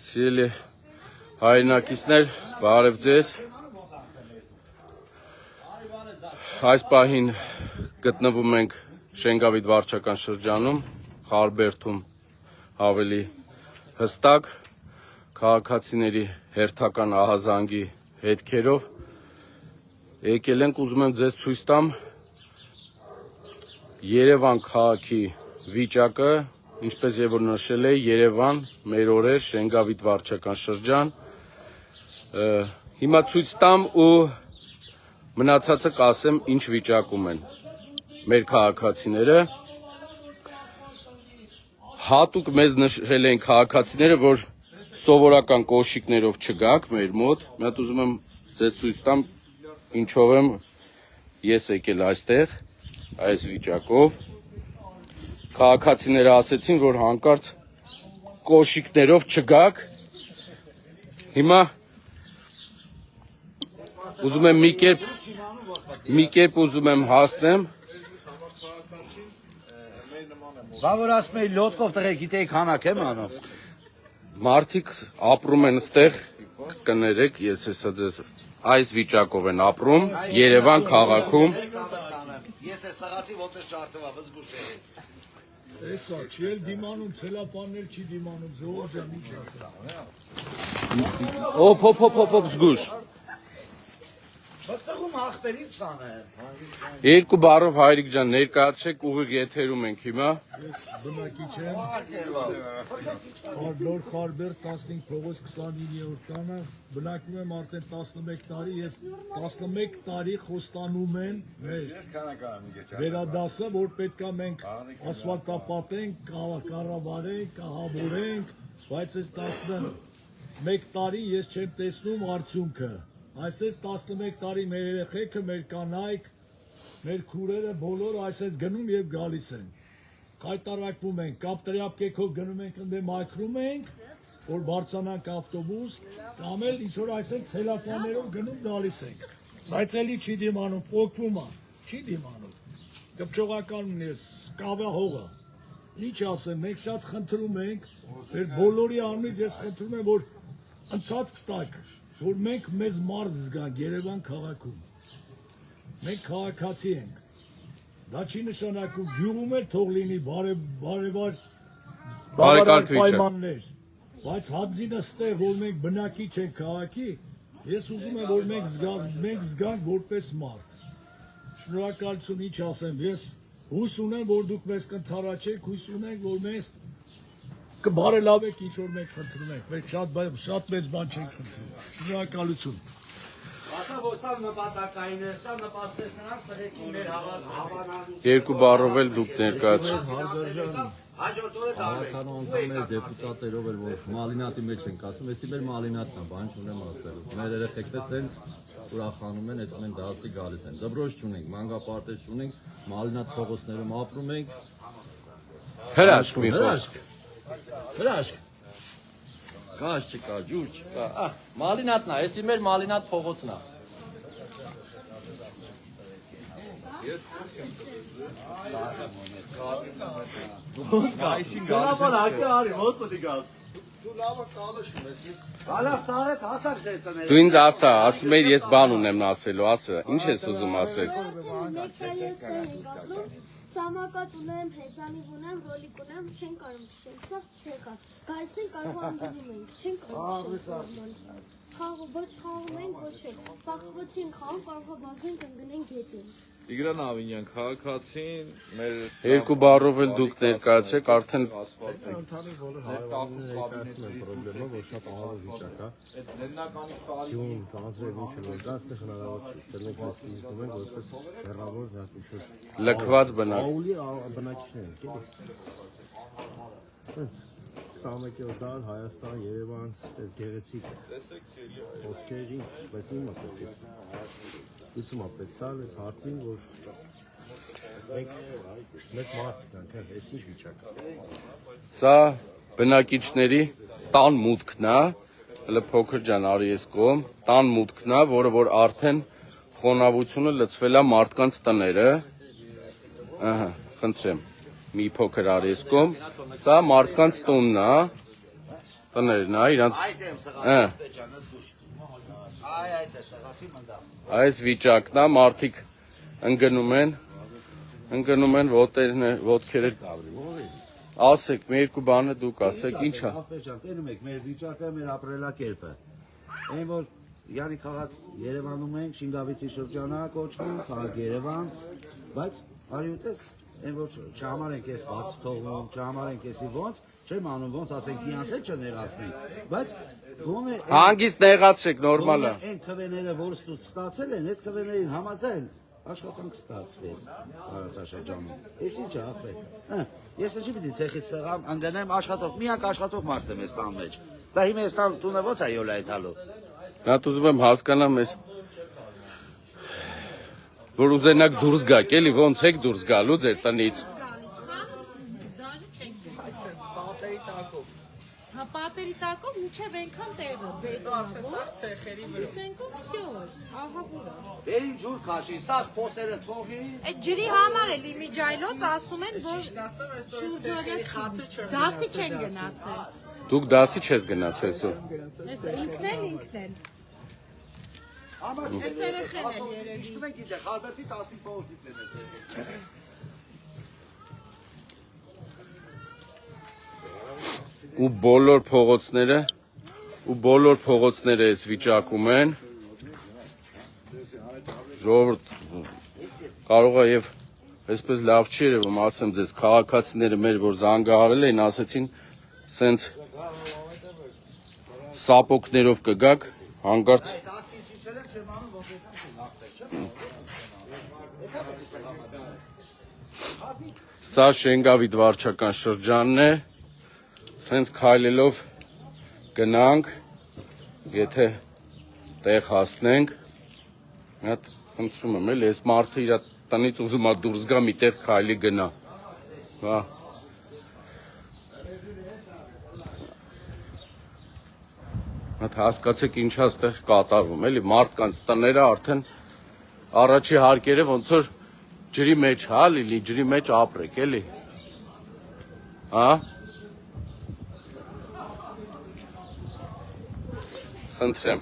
Սիրելի հայրենակիցներ, բարև ձեզ։ Այս պահին գտնվում ենք Շենգավիթ վարչական շրջանում, Խարբերդում ավելի հստակ, քաղաքացիների հերթական ահազանգի հետքերով եկել ենք, ուզում եմ ձեզ ցույց տամ Երևան քաղաքի վիճակը, ինչպես եւ որ նշել է, Երևան, մեր օրեր, Շենգավիթ վարչական շրջան, հիմա ցույց տամ ու մնացածը կասեմ ինչ վիճակում են մեր քաղաքացիները, հատուկ մեզ նշել են քաղաքացիները, որ սովորական կոշիկներով չգաք մեր մոտ, մի հատ ուզում եմ ձեզ ցույց տամ ինչով եմ ես եկել այստեղ, այս վիճակով, քաղաքացիները ասեցին, որ հանկարծ կոշիկներով չգաք, հիմա ուզում եմ մի կերպ ուզում եմ հասնեմ, Բավոր ասում էի լոտկով տղեկ գիտեի քանակ եմ անում։ Մարդիկ ապրում են ստեղ, կներեք, ես հեսա ձեզ այս վիճակով են ապրում, Երևան քաղաքում։ Ես է սաղացի ոտես ճարտվա, վզգուշ է։ Էսա, չի էլ դիմանում, ցելապաններ չի դիմանում, ժողովուրդ էլ ինչ ասա։ Օփ, զգուշ։ Բսղում աղբերին չան է։ Երկու բառով Հայրիկ ջան, ներկայացրեք ուղիղ եթերում ենք հիմա։ Ես բնակիչ եմ, Նոր Խարբերդ 15 փողոց 29-րդ տանը, բնակվում եմ արդեն 11 տարի եւ 11 տարի խոստանում են մեր վերադասը, որ պետքա մենք ասֆալտապատենք, կառավարենք, կահավորենք, բայց այս 11 տարի ես չեմ տեսնում արդյունքը։ Այսպես 11 տարի մեր երեխեքը, մեր կանայք, մեր քուրերը բոլոր այսպես գնում եւ գալիս են։ Կայտարակվում ենք, կապ տրյապկեքով գնում ենք, ընդ մայքրում ենք, որ բարձրանանք ավտոբուս, կամ էլ ինչ որ այսպես ցելապաններով գնում գալիս ենք։ Բայց էլի չի դիմանում, փոկվում է, չի դիմանում։ Կպչողականն է, կավահողը։ Ինչ ասեմ, մենք շատ խնդրում ենք, մեր բոլորի անունից ես խնդրում եմ, որ ընթացք տակ, որ մենք մեզ մարզ զգանք Երևան քաղաքում, մենք քաղաքացի ենք, դա չի նշանակում գյուղում էլ թող լինի բարևար պայմաններ, բայց հadzինը ստեղ, որ մենք բնակիչ ենք քաղաքի, ես ուզում եմ, որ մենք զգանք որպես մարդ, շնորհակալություն ինչ ասեմ, ես հույս ունեմ, որ դուք մեզ կընդառաջեք, հույս ունենք, որ մեզ կբարելավեք ինչ որ մենք խնդրում ենք, մենք շատ մեծ բան չենք խնդրում, շնորհակալություն։ Ասա որ սա նպատակային է, սա նպաստեց նրանց տղեկին մեր հավանալու։ Երկու բառով էլ դուք ներկայացրեք։ Հաջորդ օրը դարվեք։ Անտանոց դեպուտատերով էր, որ մալինատի մեջ ենք ասում, էսի մեր մալինատն է, բան չունեմ ասելու։ Մեր երեխեքները սենց ուրախանում են, այդ մեն դասի գալիս են։ Դբրոջ չունենք, մանգապարտեզ չունենք, մալինատ փողոցներում ապրում ենք։ Հրաշք մի խոսք։ Հրաշք։ Գազ չկա, ջուր չկա։ Մալինատն է, էսի մեր մալինատ փողոցն է։ Գալապան ակը արի, ոնց պետք է գաս։ Դու լավը կալշում ես, ես։ Հալավ սաղետ հասար չէ տնել։ Դու ինձ ասում ես ես բան ունեմ ասելու, ասա, ինչ ես ուզում ասես։ Սամակատ ունեմ, հեծանիվ ունեմ, ռոլիկ ունեմ, չեն կարող փշել, սա ցեղա։ Գալիս են կարող անգնում ենք, չեն կարող փշել։ Խաղը ոչ խաղում ենք, ոչ էլ։ Բախվեցի ենք խաղում, կարող է բազենք ընկնենք գետին։ Տիգրան Ավինյան, քաղաքացին, մեր Երկու բառով էլ դուք ներկայացրեք, արդեն Ընդհանուր բոլոր հարավանների պրոբլեմը, որ շատ ահավոր վիճակ է։ այդ լեննականի սարի Ջուն, կանձրև ինչ որ դա այստեղ հնարավոր չէ։ Մենք հենց զգում ենք որպես հեռավոր զարգացում։ լքված բնակ։ Աուլի բնակիչներ են, էլի։ 21-րդ դար Հայաստան, Երևան, այս գեղեցիկ խոսքերի, բայց իմը պետք է լուծումը պետք տալ այս հարցին, որ մենք մեծ մարդ կանք, այս ինչ վիճակը։ Սա բնակիչների տան մուտքն է, հələ փոքր ջան արի ես կողմ, տան մուտքն է, որը որ արդեն խոնավությունը լցվել է մարդկանց տները։ Ահա, խնդրեմ, մի փոքր արի ես կողմ, սա մարդկանց տունն է, տներն է, իրանց այս վիճակն է, մարդիկ ընկնում են ոտքերը, ասեք, մեր երկու բանը դուք ասեք, ինչ է։ Տենում եք, մեր վիճակը, մեր ապրելակերպը, այն որ Յանի քաղաք Երևանում ենք, Շինգավիթի շրջանը կոչվում, քաղաք Երևան, բայց այուտես, այն որ չհամարենք ես բաց թողում, չհամարենք եսի ոնց, չեմ անում ոնց ասենք իրանց էլ չնեղացնենք, բայց գոնե Հանգիստ նեղացրեք, նորմալ է։ Այն քվեները, որ ստացել են, այդ քվեներին համաձայն աշխատանք ստացվեց տարածաշրջանում։ Ես ինչ է ապրել։ Ես ինչի պիտի ցեխից սեղամ, անգնեմ աշխատող, միակ աշխատող մարդ եմ այս տան մեջ։ Բա հիմա այս տան տունը ո՞նց է յոլա այդալու։ Նա ուզում եմ հասկանամ ես, որ ուզենակ դուրս գաք, էլի ոնց եք դուրս գալու ձեր տնից։ Հա պատերի տակով միջև այնքան տեղը բետոնավոր, ցեխերով всё, ահա բուրա։ Բերին ջուր քաշի, սա փոսերը թողի։ Այդ ջրի համար է լիմիջայլոց ասում են, որ շուրջօրյա դասի չեն գնացել։ Դուք դասի չես գնացել այսօր։ Այս ինքն։ Այս երեխեն էլ երևի։ Իշտում ենք իդե, Խալբերտի 15 փողոցից են այս։ Ու բոլոր փողոցները այս վիճակում են, ժողովուրդ կարող է եւ այսպես լավ չի երևում, ասեմ ձեզ, քաղաքացիները մեր որ զանգահարել էին, ասեցին սենց սապոկներով կգաք, հանկարծ սա Շենգավիթ վարչական շրջանն է, սենց քայլելով գնանք, եթե տեղ հասնենք, մի հատ խնդրում եմ էլի, այս մարդը իր տնից ուզում է դուրս գա մի տեղ քայլի գնա, հա։ Հատ հասկացեք ինչ է ստեղ կատարվում, էլի, մարդկանց տները արդեն առաջի հարկերը ոնց որ ջրի մեջ, հա, լիլի, ջրի մեջ ապրեք, էլի, հա։ Խնդրեմ,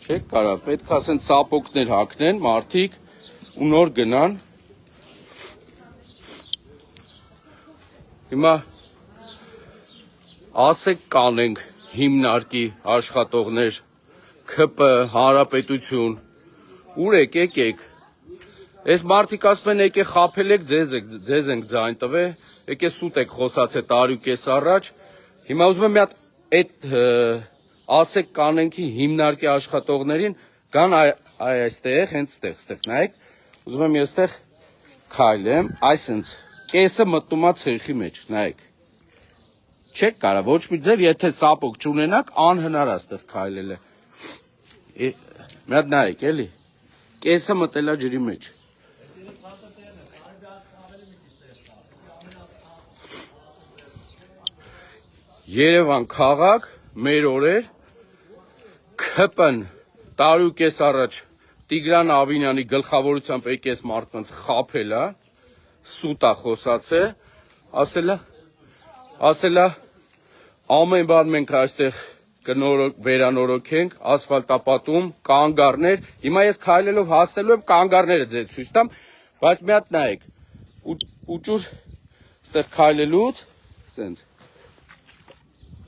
չեք կարա, պետք է ասեն սապոկներ հակնեն, մարդիկ ու նոր գնան, հիմա ասեք կանենք հիմնարկի աշխատողներ, ՔՊ, հանրապետություն, ուր եք, եկեք, այս մարդիկ ասում են եկե խապել եք, ձեզ ենք ձայն տվե, եկե սուտ եք խոսացե տարի ու կես առաջ, հիմա ուզում եմ մի հատ այդ ասեք կանենքի հիմնարկի աշխատողներին կան այստեղ, հենց ստեղ, նայեք, ուզում եմ ես ստեղ քայլեմ, այսինց կեսը մտնում է ցեխի մեջ, նայեք, չեք կարա, ոչ մի ձև, եթե սապոկ չունենաք, անհնար է ստեղ քայլելը, մի հատ նայեք, էլի, կեսը մտել է ջրի մեջ, Երևան քաղաք, մեր օրեր, ՔՊ-ն տարի ու կես առաջ Տիգրան Ավինյանի գլխավորությամբ եկես մարդկանց խաբել է, սուտ է խոսացել, ասել է ամեն բան մենք այստեղ վերանորոգենք, ասֆալտապատում, կանգառներ, հիմա ես քայլելով հասնելու եմ կանգառները ձեզ ցույց տամ, բայց մի հատ նայեք, ուճուր ստեղ քայլելուց, սենց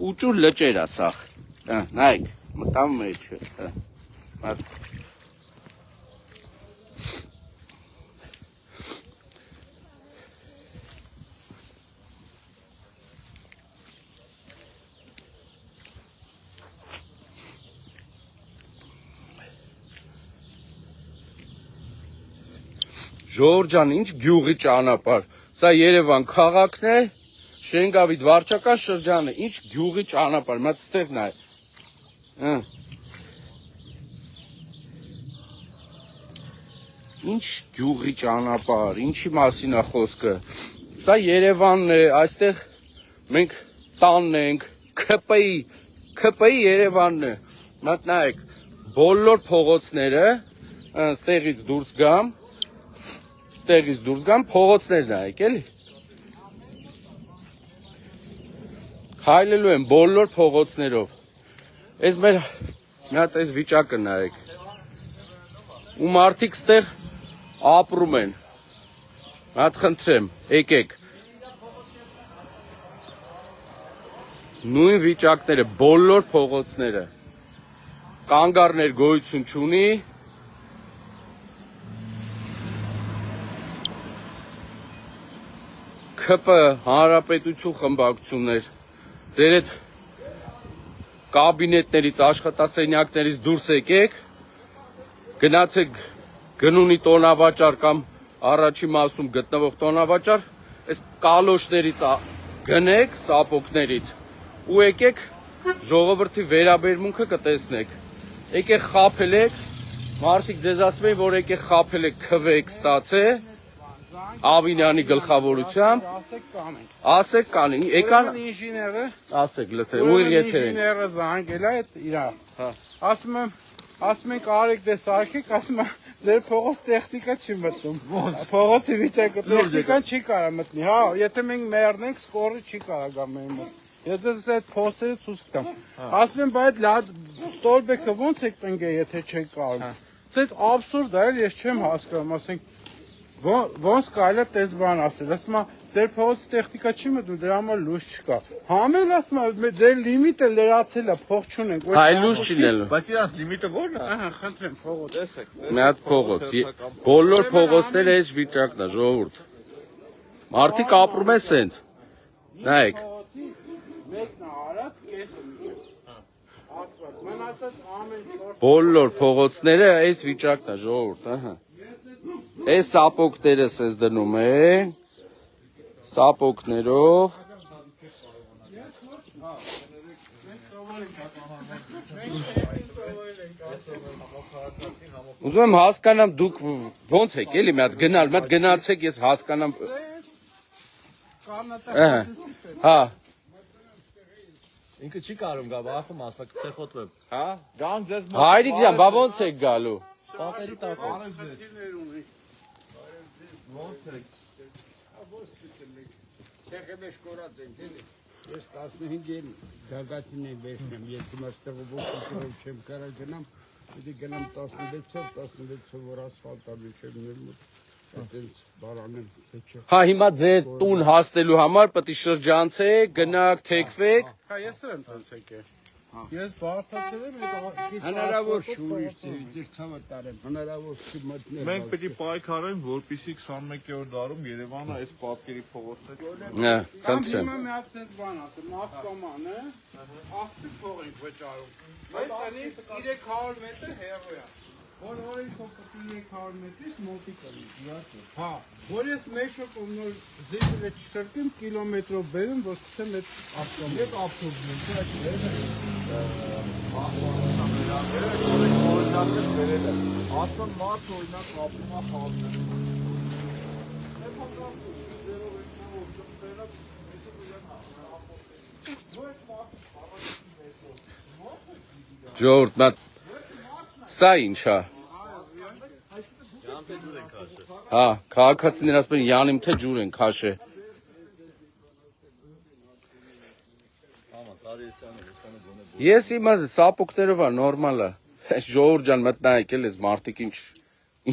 ուճուր լճեր է սաղ, նայեք, մտամ մեջը, Ժողովուրդ ջան, ինչ գյուղի ճանապարհ, սա Երևան քաղաքն է, Շենգավիթ վարչական շրջանը, ինչ գյուղի ճանապարհ, մա ստեղ նայ։ Ինչ գյուղի ճանապարհ, ինչի մասին է խոսքը։ Սա Երևանն է, այստեղ մենք տանն ենք, ԿՊ-ի Երևանն է։ Մատնայեք, բոլոր փողոցները, ստեղից դուրս գամ, փողոցներ նայեք, էլի։ Քայլելու են բոլոր փողոցներով։ Այս մեր մի հատ այս վիճակը նայեք։ Ու մարդիկ ստեղ ապրում են։ Հատ խնդրեմ, եկեք։ Նույն վիճակները, բոլոր փողոցները։ Կանգառներ գոյություն չունի։ ԿՊ հանրապետություն խմբակցություններ։ Ձեր այդ կաբինետներից, աշխատասենյակներից դուրս եկեք, գնացեք գնունի տոնավաճառ կամ առաջի մասում գտնվող տոնավաճառ, այս կալոշներից գնեք, սապոկներից ու եկեք ժողովրդի վերաբերմունքը կտեսնեք։ Եկեք խաբել եք, մարդիկ ձեզ ասում են, որ եկեք խաբել եք քվեեք ստացե, Ավինյանի գլխավորությամբ, ասեք կանենք, եկան ինժեները, ասեք, լսեք, ուղիղ եթեր են։ ինժեները զանգել է իրա։ Ասում ենք արեք դե սարքեք, ասում եմ ձեր փողոց տեխնիկա չի մտնում։ Փողոցի վիճակը տեխնիկան չի կարա մտնի, հա, եթե մենք մեռնենք, սկորը չի կարա գա մեր մոտ։ Ես ձեզ այդ փոստերը ցույց կտամ։ Ասում եմ, բայց լավ ստորբեկը ո՞նց եք տնկե, եթե չեք կարող։ Այդ աբսուրդ է, ես չեմ հասկանում, ասենք ոնց կարելի է տես բան ասել, ասում եմ, ձեր փողոցի տեխնիկա չի մտնում, դրա համար լույս չկա։ Համել ասում եմ, ձեր լիմիտը լրացել է, փող չունենք։ Հայ լույս չի լինելու։ Բայց իրանց լիմիտը ո՞րն է։ Ահա, խնդրեմ, փողոց։ Տեսեք։ Մի հատ փողոց, բոլոր փողոցները այս վիճակն է, ժողովուրդ։ Մարդիկ ապրում են սենց։ Նայեք։ Մեկն արած կեսը միջը։ Ասված, մնացած ամեն ինչ Բոլոր փողոցները այս վիճակն է, ժողովուրդ, ահա։ Այս սապոկները սես դնում է, սապոկներով։ Ուզում եմ հասկանամ դուք ոնց եք, էլի մի հատ գնացեք, ես հասկանամ։ Հա։ Ինքը չի կարող գա, բախում ասա կցեխոտվեմ։ Հա, դան ձեզ Հայրիկ ջան, բա ոնց եք գալու։ Պատերի տակ։ Ցեխը շկորած ենք էլի։ Ես 15-ին գագաթին եմ վերցնում, ես հիմա ստեղով ոքսով չեմ կարա գնամ, պիտի գնամ 16-ով որ ասֆալտ ալու չեմ ներմուտ, այդպես բարանեմ, թե չէ։ Հա, հիմա ձեր տուն հասնելու համար պետք է շրջանցեք, գնաք, թեքվեք։ Հա, ես եմ տանցեք է։ Ես բարձացել եմ, հնարավոր չի ուրիշ ձեր ցավը տարեմ, հնարավոր չի մտնել։ Մենք պետք է պայքարենք, որպեսզի 21-րդ դարում Երևանը այս պատկերի փողոցներ Հա, Կամ խնդրեմ։ հիմա մի հատ ցես բան ասեմ, ավտոմանը, աղբի փող ենք վճարում։ Այդ տնից 300 մետր հեռու է։ Որ օրենքով պետք է 300 մետրից մոտիկ լինի, իհարկե։ Հա, որ ես մեկ շոկով նոր զիգուրը չշրկեմ, կիլոմետրով բերեմ, որ ցեմ այդ ավտոմобиль։ Այդ ավտոմобиль, Ասում մարդ օրինակ ապրում է խաղում։ Ժողովուրդ, նա սա ինչ է։ Հա, քաղաքացիներ ասում են յանիմ թե ջուր են քաշե։ Ես իմը սապոկներով է, նորմալ է։ Ժողովուրդ ջան, մտնայեք էլ ես մարդիկ ինչ է։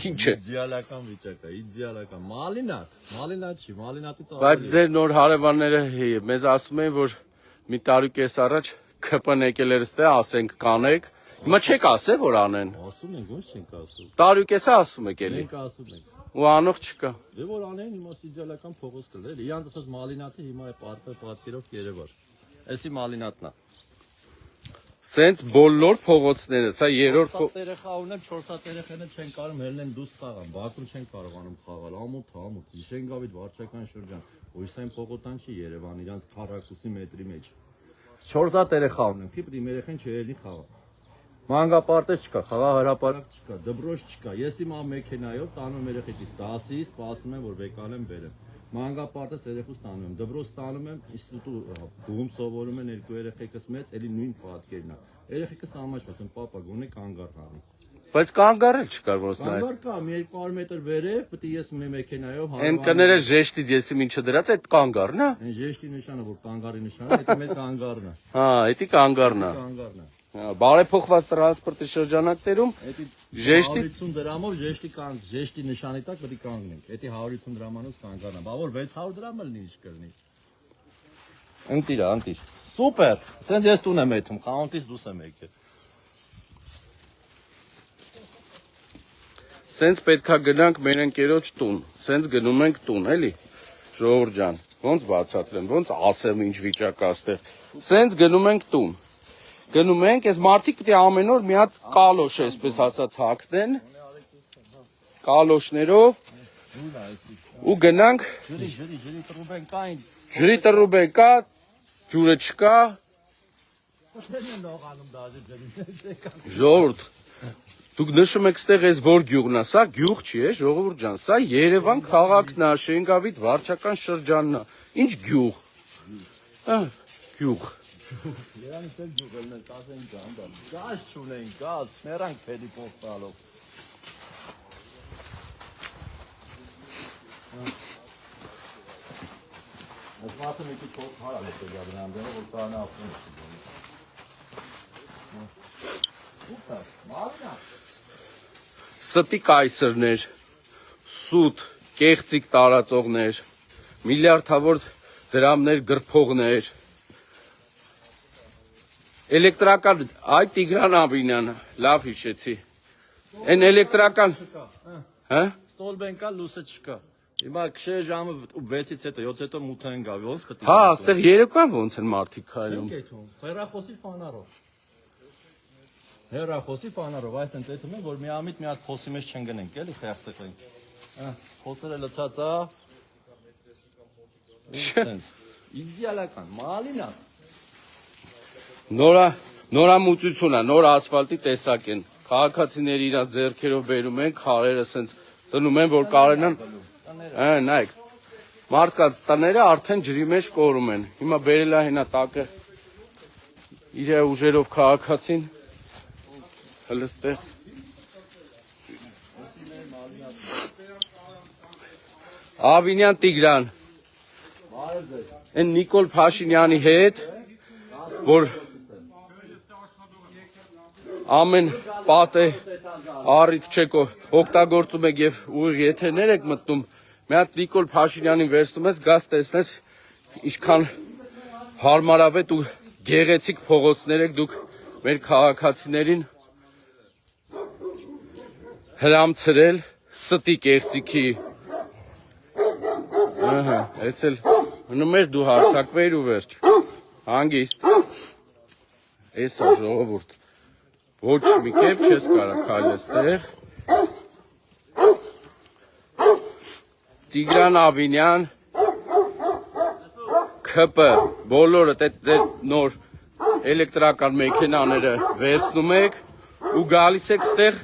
Իդեալական վիճակ է, իդեալական։ Մալինատ չի, մալինատից Բայց ձեր նոր հարևանները մեզ ասում են, որ մի տարի կես առաջ ԿՊ-ն եկել էր ստե, ասենք կանեք։ Հիմա չեք ասե, որ անեն։ ասում ենք, ո՞նց չենք ասում։ Տարի կեսը ասում եք էլի։ Մենք ասում ենք։ Ու անող չկա։ Դե որ անեն հիմա իդեալական փողոց կլեր։ Իրանց ասած մալինատը հիմա է պատկերով Երևան։ Էսի մալինատն է։ Սենց բոլոր փողոցները, սա երրորդ Երեխա ունեմ, 4 հատ երեխաները չեն կարող ելնեն դուրս խաղան, Բաքվում չեն կարողանում խաղալ, ամոթ, Շենգավիթ վարչական շրջան, Հույսային Պողոտան չի Երևան, իրանց քառակուսի մետրի մեջ։ 4 հատ երեխա ունեմ, քիպ իմ երեխան չելնի խաղա։ Մանկապարտեզ չկա, խաղահրապարակ չկա, դպրոց չկա։ Ես իմ մեքենայով տանում եմ երեխեքիս 10-ի, սպասում եմ, որ վեկանեմ բերեմ։ Մանկապարտեզ երեխուս տանում եմ, դպրոց տանում եմ, ինստիտուտ դուգում սովորում են երկու երեխեքս մեծ, էլի նույն պատկերն է։ Երեխեքս ամաչում են, պապա գոնե կանգառ հանի։ Բայց կանգառել չկար որս նայ։ Կանգառ կա, մի 200 մետր վերև, պետք է ես մի մեքենայով Այն կները ժեշտից եսի ինչը դրած այդ կանգառն է։ Այն ժեշտի նշանը, որ կանգառի նշանը, դա մեր կանգառն է։ Հա, դա կանգառն է։ Կանգառն է։ Բարեփոխված տրանսպորտի շրջանակներում ժեշտի 150 դրամով ժեշտի նշանի տակ պետք է կանգնենք։ Դա 150 դրամանոց կանգառն է, բա որ 600 դրամ էլ ինչ կլինի։ Ընտիր։ Սուպեր։ Սենց ես տուն եմ եթում, խանութից դուրս եմ եկել։ Սենց պետքա գնանք մեր ընկերոջ տուն, սենց գնում ենք տուն, էլի, ժողովուրդ ջան, ոնց բացատրեմ, ոնց ասեմ ինչ վիճակ աստեղ, սենց գնում ենք տուն, գնում ենք, այս մարդիկ պետք է ամեն օր մի հատ կալոշ այսպես ասած հագնեն, կալոշներով, ու գնանք, ջրի տրուբեն կա, ջուրը չկա, ժողովուրդ, դուք նշում եք ստեղ այս որ գյուղն է, սա գյուղ չի է, ժողովուրդ ջան, սա Երևան քաղաքն է, Շենգավիթ վարչական շրջանն է, ինչ գյուղ, գյուղ, Երանից էլ գյուղելն են, կասեն ջանդան, գազ չունեն, գազ, մերանք պետի պողտալով։ Ես մատը մի քիչ փող հարալ է տեգա բնամ դենը, որ կարնը ապրում է։ ստի կայսրներ, սուտ, կեղծիկ տարածողներ, միլիարդավոր դրամներ գրփողներ, էլեկտրական, այ Տիգրան Ավինյանը, լավ հիշեցի, են էլեկտրական, հա? Ստոլբեն կա, լուսը չկա։ Հիմա քշե ժամը 6-ից հետո, 7-ից հետո մութ են գավի, ոնց պետք է։ Հա, այստեղ երեկոյան ոնց են մարդիկ քայլում։ Հեռախոսի ֆանարով։ Հեռախոսի ֆանարով, այս են ծեթում են, որ միամիտ մի հատ փոսի մեջ չընկնենք, էլի խեղդենք։ Փոսերը լցած է։ Իդեալական, մալինա։ Նորամուծություն է, նոր ասֆալտի տեսակ են։ Քաղաքացիները իրաց ձեռքերով բերում են, քարերը սենց դնում են, որ կարենան։ Նայեք։ Մարդկանց տները արդեն ջրի մեջ կորում են։ Հիմա բերել է հենա տակը իր ուժերով քաղաքացին։ Հլստեղ։ Ավինյան Տիգրան։ Են Նիկոլ Փաշինյանի հետ, որ ամեն պատե առիթ չեք օգտագործում եք եւ ուղիղ եթերներ եք մտնում, մի հատ Նիկոլ Փաշինյանին վերցնում ես, գազ տեսնես ինչքան հարմարավետ ու գեղեցիկ փողոցներ եք դուք մեր քաղաքացիներին հրամցրել ստի կեղծիքի։ Ահա, այս էլ մնում էր դու հարցակվեիր ու վերջ։ Հանգիստ։ Էսա ժողովուրդ։ Ոչ մի կերպ չես կարող քայլել ստեղ։ Տիգրան Ավինյան, ՔՊ, բոլորը ձեր նոր էլեկտրական մեքենաները վերցնում եք ու գալիս եք ստեղ,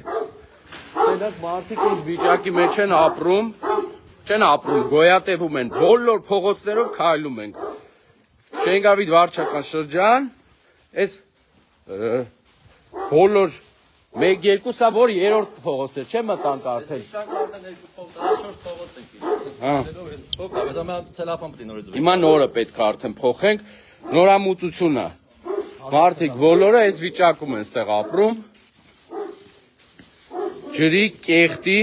դրանք մարդիկ ինչ վիճակի մեջ են ապրում, չեն ապրում, գոյատևում են, բոլոր փողոցներով քայլում ենք։ Շենգավիթ վարչական շրջան, այս բոլոր 1-2 սա որ երրորդ փողոցներ, չէ մտանք արդեն։ Հիմա նորը պետք է արդեն փոխենք, նորամուծություն է։ Մարդիկ բոլորը այս վիճակում են ստեղ ապրում։ Ջրի, կեղտի։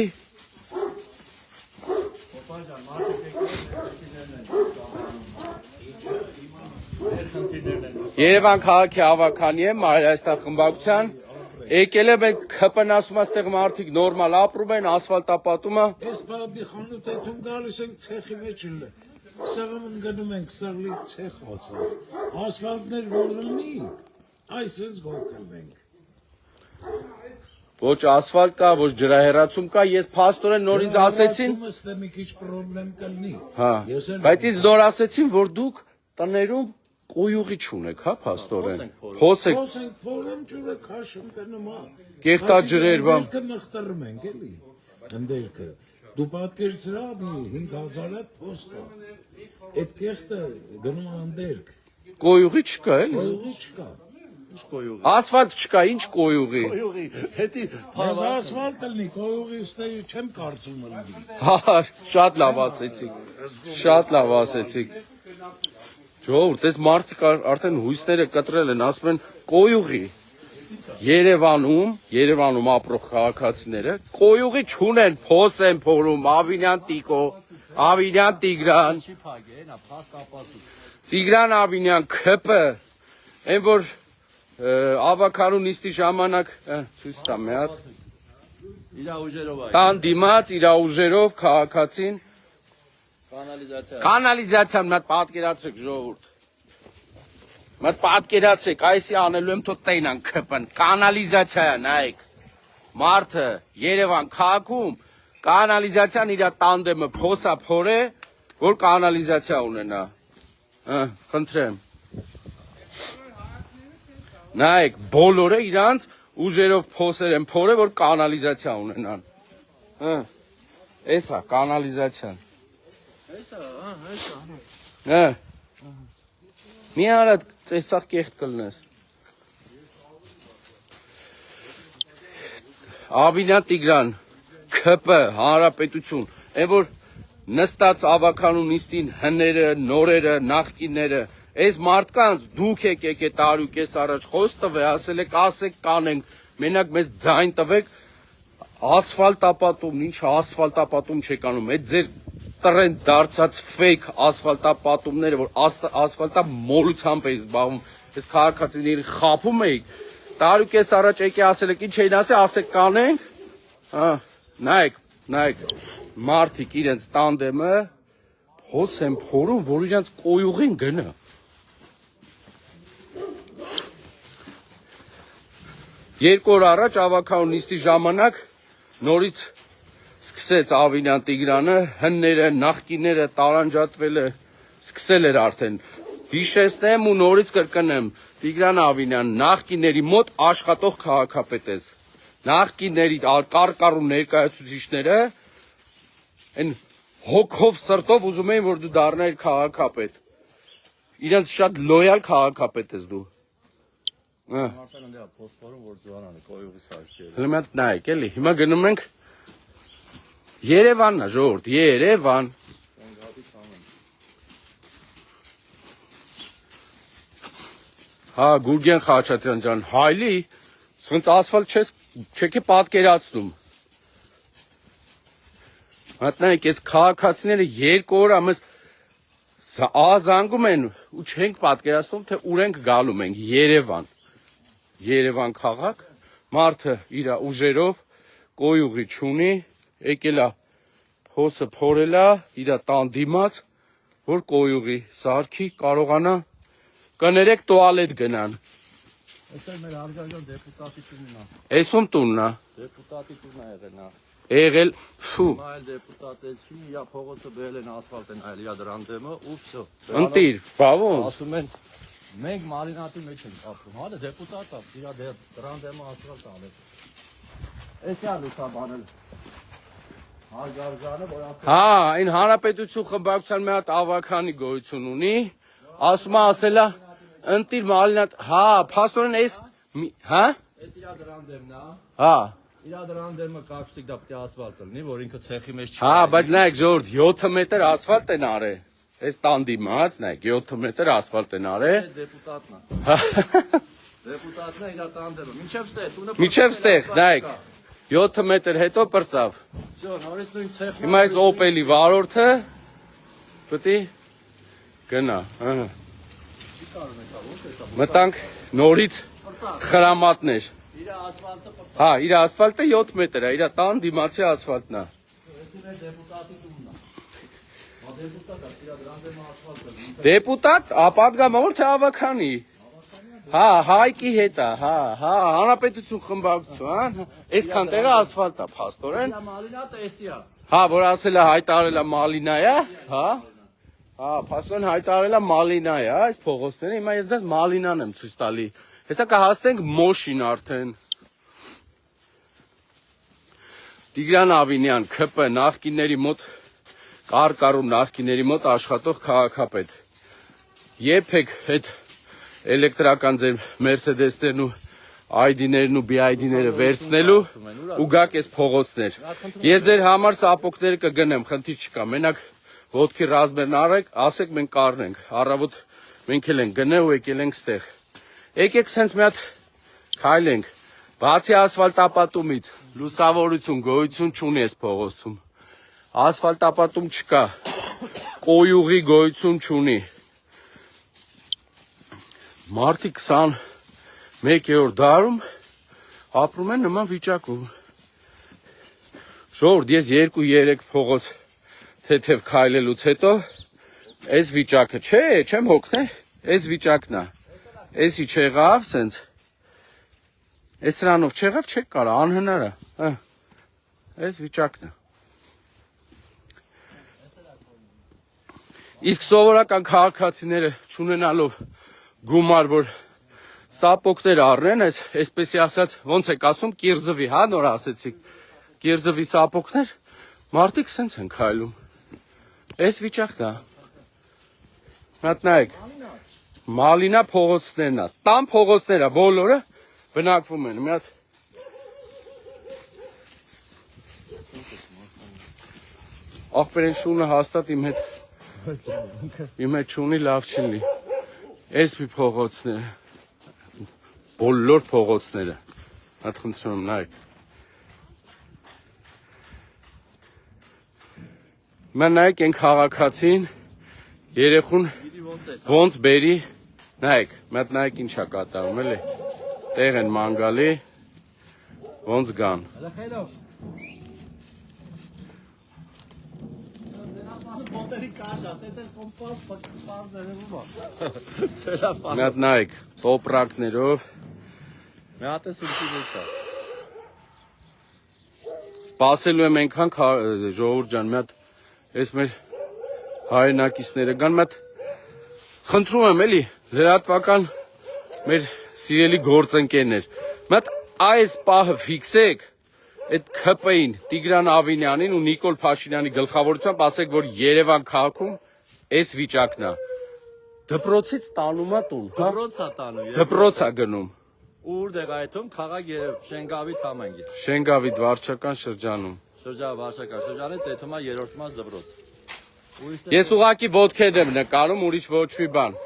Երևան քաղաքի հավաքանի եմ, Հայաստան խմբակցության, եկել է մենք ԿՊ-ն ասում աստեղ մարդիկ նորմալ ապրում են, ասֆալտապատումը։ Ես բաբի խանութ եթում գալիս ենք ցեխի մեջ ըլը, սեղում գնում ենք սեղլի ցեխ ոցով, ասվալտներ որ լինի, Այսպես գոքրվենք։ Ոչ ասֆալտ կա, ոչ ջրահեռացում կա, ես փաստորեն նոր ինձ ասեցին, Ըստե մի քիչ խնդրեմ կլինի։ հա, բայց ինձ նոր ասեցին, որ դուք տներում կոյուղի չունեք, հա, փաստորեն։ Փոսեք, Խոսենք փորեմ ջուրը քաշում կնոմա։ կեղտա ջրեր, բան։ Դերքը նխտրում ենք էլի։ Ընդերքը։ Դու պատկերացրա մի 5000 հատ փոս կա։ Այդ կեղտը գնում անդերք։ կոյուղի չկա, էլի։ Կոյուղի չկա։ Ասֆալտ չկա, ինչ կոյուղի։ Ես ասֆալտ լինի, կոյուղի ստե չեմ կարծում լինի։ Հա, շատ լավ ասեցիք։ Շատ լավ ասեցիք։ Ժողովուրդ, այս մարդիկ արդեն հույսները կտրել են, ասում են կոյուղի։ Երևանում ապրող քաղաքացիները կոյուղի չունեն, փոս են փորում, Ավինյան Տիկո, Ավինյան Տիգրան, Տիգրան Ավինյան, ՔՊ, այն որ ավականու նիստի ժամանակ, ցույց տամ մի հատ, Իրա ուժերով այ։ տան դիմաց իր ուժերով քաղաքացին կանալիզացիան մատ պատկերացրեք ժողովուրդ։ Մատ պատկերացրեք, այսի անելու եմ թո տենան ՔՊ-ն, կանալիզացիա նայեք։ Մարդը Երևան քաղաքում կանալիզացիան իր տանդեմը փոսա փորե, որ կանալիզացիա ունենա։ Խնդրեմ։ Նայեք, բոլորը իրանց ուժերով փոսեր են փորե, որ կանալիզացիա ունենան։ Էսա կանալիզացիան։ Մի արա տեսախ կեղտ կլնես։ Ավինյան Տիգրան, ՔՊ, Հանրապետություն, այն որ նստած ավականու նիստին հները, նորերը, նախկինները, այս մարդկանց դուք եկեք տարուկես առաջ խոս տվե, ասել եք, ասեք կանենք, մենակ մեզ ձայն տվեք, ասֆալտապատում, ինչ ասֆալտապատում չեք անում, այդ ձեր տրենդ դարձած ֆեյք ասֆալտապատումները, որ ասֆալտամոլությամբ էի զբաղվում, այս քաղաքացիների խափում էիք, տարուկես առաջ եկե ասել եք, ինչ էին ասել, ասեք կանենք, նայեք, մարդիկ իրենց տանդեմը հոս են փորում, որ իրենց կոյուղին գնա։ Երկու օր առաջ ավականու նիստի ժամանակ նորից սկսեց Ավինյան Տիգրանը, հնները, նախկինները տարանջատվելը սկսել էր արդեն։ Հիշեցնեմ ու նորից կրկնեմ, Տիգրան Ավինյան նախկինների մոտ աշխատող քաղաքապետ ես։ Նախկինների կարկառու ներկայացուցիչները այն հոգով սրտով ուզում էին, որ դու դառնայիր քաղաքապետ։ Իրենց շատ լոյալ քաղաքապետ ես դու։ Մարդան դե փոսփորում որ ձանանը կոյուղի սարքել։ Հիմա նայեք էլի, հիմա գնում ենք Երևանն է ժողովուրդ, Երևան։ Հա, Գուրգեն Խաչատրյան ջան, հայլի, սենց ասֆալտ չեք պատկերացնում։ Մատնայեք, այս քաղաքացիները երկու օր ամս զանգում են ու չենք պատկերացնում, թե ուր ենք գալու մենք, Երևան։ Երևան քաղաք, մարդը իր ուժերով կոյուղի չունի, եկելա փոսը փորելա իր տան դիմաց, որ կոյուղի սարքի կարողանա կներեք տուալետ գնան։ Այստեղ մեր արգաժան դեպուտատի տունն է։ Էսում տունն է։ Դեպուտատի տունն է եղել նա։ Եղել, ֆու։ Այլ դեպուտատ էլ չի, իա փողոցը բերել են ասֆալտ են այլ իա դրան դեմը ու վсё։ Ընտիր, բա ոնց։ Ասում են մենք Մարինատի մեջ ենք ապրում, հա դեպուտատա, իրա դրան դեմը ասֆալտ անել։ Էսի ա լուսա բանել։ Արգաժանը որ ասել։ Հա, այն հանրապետություն խմբակցության մի հատ ավականի գոյություն ունի, ասում է ասելա, ընտիր Մարինատ, հա, փաստորեն էս, հա։ Էս իրա դրան դեմն է։ Հա։ Իրա դրան դեմը կապստիկ դա պետք է ասֆալտ լինի, որ ինքը ցեխի մեջ չի։ Հա, բայց նայեք ժողովուրդ 7 մետր ասֆալտ են արել։ Այս տան դիմաց, նայեք 7 մետր ասֆալտ են արել։ Դեպուտատն է։ Դեպուտատն է իրա տան դեմը։ Մինչև ստեղ, տունը։ Միջև ստեղ, նայեք 7 մետր հետո պրծավ։ Всё, նորից նույն ցեխը։ Հիմա այս Opel-ի վարորդը պետք է գնա, ահա։ Մտանք նորից խրամատներ։ Իր ասֆալտը Հա, իր ասֆալտը 7 մետր է, իր տան դիմացի ասֆալտն է։ դեպուտատի տունն է։ Դեպուտատը իրա դրան դեմը ասֆալտ է։ Դեպուտատ, ապատգամավոր թե ավականի։ Հա, Հայկի հետ է, հա, հանրապետություն խմբակցություն, այսքան տեղը ասֆալտ է, փաստորեն։ Մալինատը էսի է։ Հա, որ ասել է հայտարարել է Մալինա է, հա։ Հա, փաստորեն հայտարարել է Մալինա է, այս փողոցները, հիմա ես դες Մալինան եմ ցույց տալի։ Հեսա կհասնենք Մոշին արդեն։ Տիգրան Ավինյան, ՔՊ նախկինների մոտ կարկառու նախկինների մոտ աշխատող քաղաքապետ։ Եփեք այդ էլեկտրական ձեր Mercedes-ներն ու ID-ներն ու BID-ները վերցնելու ու գաք այս փողոցներ։ Ես ձեր համար սապոկները կգնեմ, խնդիր չկա։ Մենակ ոտքի ռազմերն արեք, ասեք մենք կառնենք։ Առավոտ մենք էլ ենք գնել ու եկել ենք ստեղ։ Եկեք սենց մի հատ քայլենք։ Բացի ասֆալտապատումից լուսավորություն գոյություն չունի այս փողոցում։ Ասֆալտապատում չկա։ Կոյուղի գոյություն չունի։ Մարդիկ 21-րդ դարում ապրում են նման վիճակում։ Ժողովուրդ, ես 2-3 փողոց թեթև քայլելուց հետո այս վիճակը չէ, չեմ հոգնել, այս վիճակն է։ Էսի չեղավ, սենց։ Այս սրանով չեղավ, չեք կարա, անհնար է։ Այս վիճակն է։ Իսկ սովորական քաղաքացիները չունենալով գումար, որ սապոկներ առնեն, այսպեսի ասած, ոնց եք ասում, կիրզվի, հա, նոր ասեցիք, կիրզվի սապոկներ, մարդիկ սենց են քայլում, այս վիճակն է, մատնայեք, Մալինա փողոցներն է, տան փողոցները, բոլորը բնակվում են, մի հատ, աղբերեն շունը հաստատ իմ հետ չունի, լավ չլի, այս մի փողոցները, բոլոր փողոցները, հատ խնդրում եմ նայեք։ Mən նայեք են քաղաքացին, երեխուն ոնց բերի, նայեք, մատ նայեք ինչա կատարում, էլի, տեղ են մանգալի, ոնց գան։ Մատ նայեք, տոպրակներով, Մի հատ է սուրճի ոչ է։ սպասելու եմ ենքան ժողովուրդ ջան, մի հատ այս մեր հայրենակիցները գան, մի հատ խնդրում եմ էլի, լրատվական մեր սիրելի գործընկերներ, մի հատ այս պահը ֆիքսեք, այդ ՔՊ-ին, Տիգրան Ավինյանին ու Նիկոլ Փաշինյանի գլխավորությամբ ասեք, որ Երևան քաղաքում այս վիճակն է։ Դպրոցից տանում է տուն, հա։ Դպրոց է տանում։ Դպրոց է գնում։ Ուր դեղայթում քաղաք Շենգավիթ համայնքի։ Շենգավիթ վարչական շրջանում։ Վարչական շրջանից եթումա 3-րդ մաս դպրոց։ Ես ուղակի ոտքեր եմ նկարում, ուրիշ ոչ մի բան։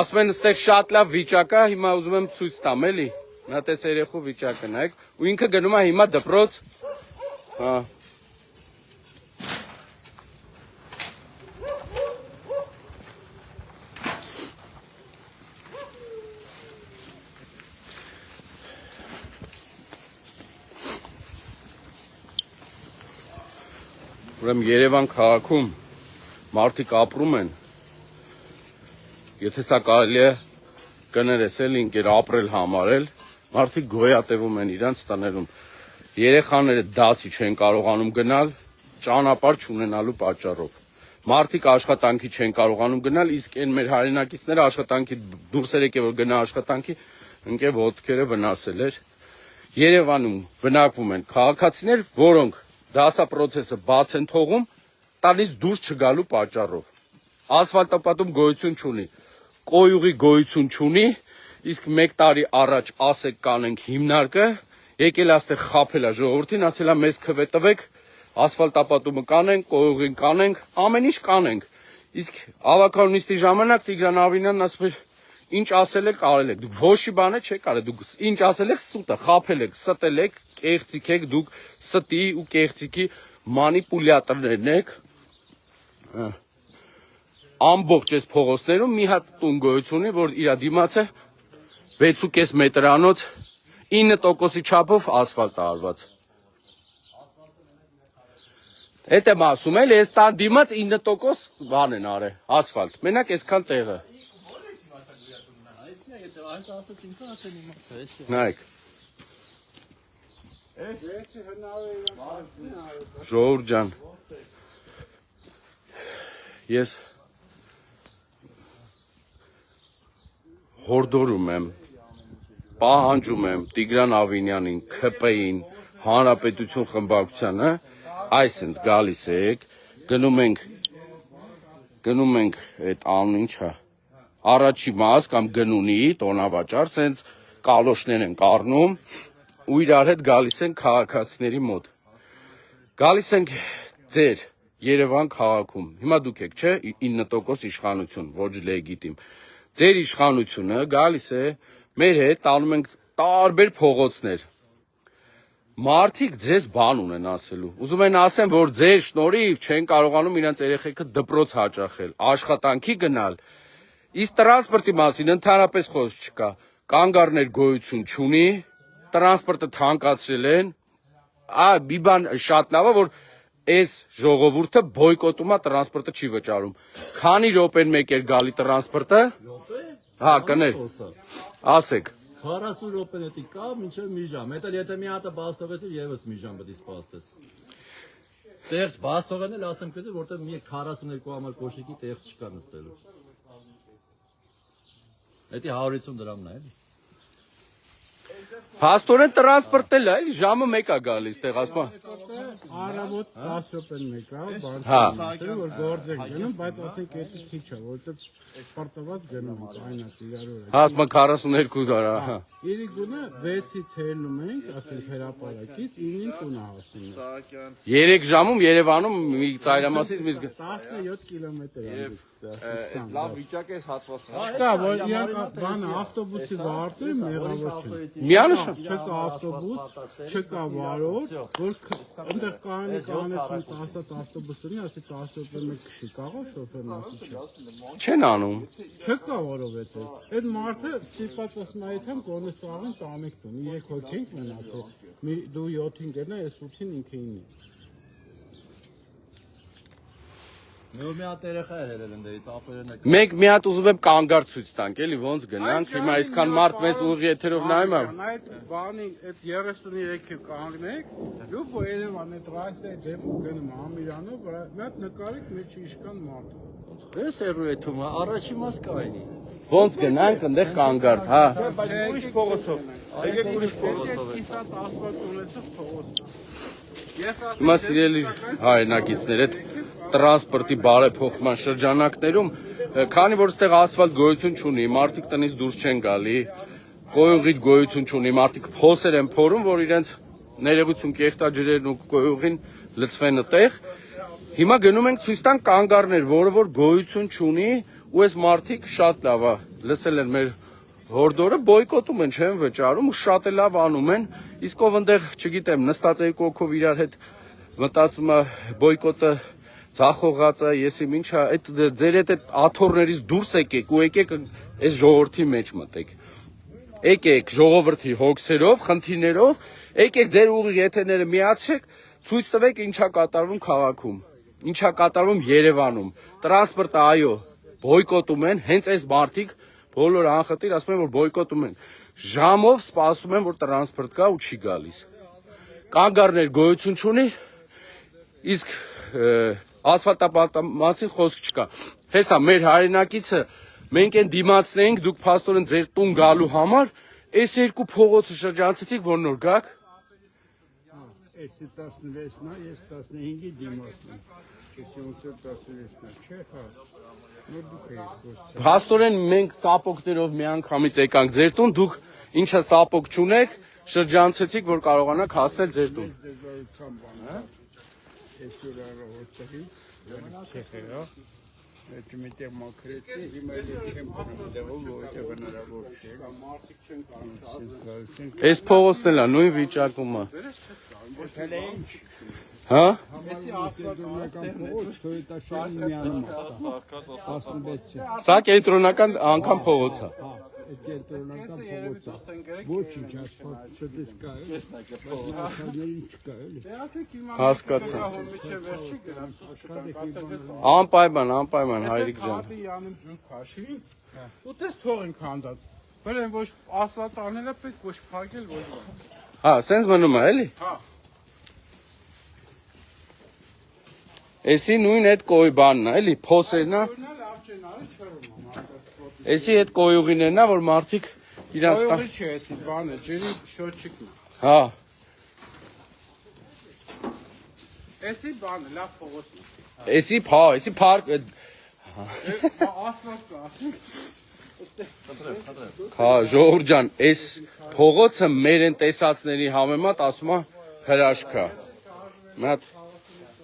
Ասում են այստեղ շատ լավ վիճակ է, հիմա ուզում եմ ցույց տամ, էլի։ Նա տես երեխու վիճակը նայեք, ու ինքը գնում է հիմա դպրոց։ Հա։ Ուրեմն Երևան քաղաքում մարդիկ ապրում են, եթե սա կարելի է կներես էլի ինքեր ապրել համարել, մարդիկ գոյատևում են իրանց տաներում, երեխաները դասի չեն կարողանում գնալ, ճանապարհ չունենալու պատճառով, մարդիկ աշխատանքի չեն կարողանում գնալ, իսկ այն մեր հայրենակիցները աշխատանքի դուրս եկել որ գնա աշխատանքի, ընկե ոտքերը վնասել էր, Երևանում բնակվում են քաղաքացիներ, որոնք դասապրոցեսը բաց են թողում, տալիս դուրս չգալու պատճառով։ Ասֆալտապատում գոյություն չունի, կոյուղի գոյություն չունի, իսկ 1 տարի առաջ ասեք կանենք հիմնարկը, եկել աստեղ խափել է ժողովրդին, ասել է մեզ քվե տվեք, ասֆալտապատումը կանենք, կոյուղին կանենք, ամեն ինչ կանենք։ Իսկ ավականունիստի ժամանակ Տիգրան Ավինյանն ասում էր, ինչ ասել եք, արել եք, դուք ոչ մի բան չեք արել, դուք ինչ ասել եք, սուտը, խափել եք, ստել եք, կեղծիք եք, դուք ստի ու կեղծիքի մանիպուլյատորներն եք, ամբողջ այս փողոցներում մի հատ տուն գոյություն ունի, որ իր դիմացը 6.5 մետրանոց 9%-ի չափով ասֆալտ է արված։ Էդ եմ ասում էլ, այս տան դիմաց 9% բան են արել, ասֆալտ, մենակ այսքան տեղը։ Այս ասած ինքը ասեն իմացա, էս չէ։ Նայեք։ Ժողովուրդ ջան, ես հորդորում եմ, պահանջում եմ Տիգրան Ավինյանին, ՔՊ-ին, Հանրապետություն խմբակցությանը, այսինքն գալիս եք, գնում ենք այդ անուն ինչա, առաջի մաս կամ գնունի, տոնավաճառ, սենց կալոշներ են կառնում ու իրար հետ գալիս են քաղաքացիների մոտ։ Գալիս ենք ձեր Երևան քաղաքում։ Հիմա դուք եք, չէ, 9% իշխանություն, ոչ լեգիտիմ։ Ձեր իշխանությունը գալիս է մեր հետ, տանում ենք տարբեր փողոցներ։ Մարդիկ ձեզ բան ունեն ասելու։ Ուզում են ասեն, որ ձեր շնորհիվ չեն կարողանում իրենց երեխեքը դպրոց հաճախել, աշխատանքի գնալ։ Իսկ տրանսպորտի մասին ընդհանրապես խոսք չկա։ Կանգառներ գոյություն չունի, տրանսպորտը թանկացրել են։ Մի բան շատ լավ է, որ այս ժողովուրդը բոյկոտում է, տրանսպորտը չի վճարում։ Քանի րոպեն մեկ էր գալի տրանսպորտը։ Հա, կներ։ Ասեք։ 40 րոպե դեպի կա, մինչև մի ժամ։ Հետո եթե մի հատը բաց թողեցիր, եւս մի ժամ պետք է սպասես։ Տեղ բաց թողեն էլ ասեմ քեզ, որտեղ մի 42 համար կոշիկի տեղ չկա նստելու։ Դա 150 դրամն է, էլի։ Փաստորեն տրանսպորտն էլ է, էլի ժամը 1 է գալիս, տեղ ասում։ Առավոտ 10 րոպեն մեկ է, Հա։ բարձր որ գործ են գնում, բայց ասենք դա քիչ է, որովհետև սպարտված գնում ենք այնած իրար օրը։ Հա, ասում 42 դարա, հա։ Իրի գունը 6-ից հելնում ենք, ասենք հրապարակից 9-ին տուն հասնում ենք։ 3 ժամում Երևանում մի ծայրամասից մի 17 կիլոմետր անցից, ասենք 20։ Լավ վիճակ է հատվածը։ Չկա, որ իրանք բանը ավտոբուսի վարտը մեղավոր չեն։ Միանշան։ Չկա ավտոբուս, չկա վարորդ, որ այնտեղ կանոնի կանեցում 10 ավտոբուս ունի, ասի 10 րոպե մեկ քշի, կարող շոֆերն ասի չէ։ Չեն անում։ Չկա որովհետև այդ մարդը ստիպված ասում այդեմ գոնե սաղին տանեք տուն 3 հոգի ենք մնացել դու 7-ին գնա ես 8-ին ինքը 9-ին Մի հատ երեխա է հելել ընդերից ապերենը։ Մենք մի հատ ուզում եմ կանգար ցույց տանք, էլի ոնց գնանք, հիմա այսքան մարդ մեզ ուղի եթերով նայում է։ Այդ բանի այդ 33-ը կանգնեք, լուկո Երևան այդ ռայսը դեպքում գնում Ամիրանով, մի հատ նկարեք մեջի իշքան մարդ։ Ես երու է թվում, առաջի մաս կայնի։ Ոնց գնանք, այնտեղ կանգարդ, հա։ Բայց ուրիշ փողոցով։ Եկեք ուրիշ փողոցով։ Կիսատ ասֆալտ ունեցող փողոց։ Հիմա սիրելի հայրենակիցներ, այդ տրանսպորտի բարեփոխման շրջանակներում, քանի որ այստեղ ասֆալտ գոյություն չունի, մարդիկ տնից դուրս չեն գալի, կոյուղի գոյություն չունի, մարդիկ փոսեր են փորում, որ իրենց ներողություն կեղտաջրերն ու կոյուղին լցվեն այդտեղ։ Հիմա գնում ենք ցույց տանք կանգառներ, որը որ գոյություն չունի, ու այս մարդիկ շատ լավ է, լսել են մեր հորդորը, բոյկոտում են, չեն վճարում ու շատ է լավ անում են, իսկ ով այնտեղ, չգիտեմ, նստած երկու հոգով իրար հետ մտածում է բոյկոտը ցախողած է, եսիմ ինչա, այդ ձեր հետ այդ աթոռներից դուրս եկեք ու եկեք այս ժողովրդի մեջ մտեք։ Եկեք ժողովրդի հոգսերով, խնդիրներով, եկեք ձեր ուղիղ եթերները միացրեք, ցույց տվեք ինչա կատարվում քաղաքում, ինչա կատարվում Երևանում։ Տրանսպորտը այո, բոյկոտում են, հենց այս մարդիկ բոլոր անխտիր ասում են, որ բոյկոտում են։ Ժամով սպասում են, որ տրանսպորտ կա ու չի գալիս։ Կանգառներ գոյություն չունի, իսկ ասֆալտապատման մասին խոսք չկա։ Հեսա մեր հայրենակիցը մենք են դիմացնեինք, դուք փաստորեն ձեր տուն գալու համար, այս երկու փողոցը շրջանցեցիք, որ նոր գաք։ Էսի 16-ն է, ես 15-ի դիմացն եմ։ Էսի 16-ն է, չէ՞, հա։ Նոր դուք եք խոսում։ Փաստորեն մենք սապոկներով միանգամից եկանք ձեր տուն, դուք ինչա սապոկ չունեք, շրջանցեցիք, որ կարողանաք հասնել ձեր տուն։ Այսօր առավոտից չեխերա, այդ միտեղ մաքրեցի, հիմա էլ չեմ բնավորում, որովհետև հնարավոր չէ։ Մարդիկ չեն կարող։ Այս փողոցն էլ է նույն վիճակում է։ Հա? Էսի ասֆալտական փողոց, Սովետաշարի միանում է։ 16-ը։ Սա կենտրոնական անգամ փողոց է։ Այդ կենտրոնական փողոց է։ Ոչինչ ասֆալտ չդես կա, ասֆալտներին չկա, էլի։ Հասկացա։ Միջև վերջի գնաց, Անպայման, հայրիկ ջան։ Հատի յանում ջուն քաշի, ու տես թող ենք հանդած։ Բերեն ոչ ասված անելը պետք ոչ փակել ոչ բան։ Հա, սենց մնում է, էլի։ Հա։ Էսի նույն այդ կոյ բանն է, էլի, փոսերն է։ Որնա լավ չեն արի չռում։ Էսի այդ կոյուղիներն է, որ մարդիկ իրանց տա։ Այո, չէ, էսի բանը, ջերի շոչիկն է։ Հա, Էսի բանը լավ փողոցն է։ էսի փարք Ասված կա, Հա, Ժողովուրդ ջան, այս փողոցը մեր են տեսածների համեմատ ասում է հրաշք է։ Մի հատ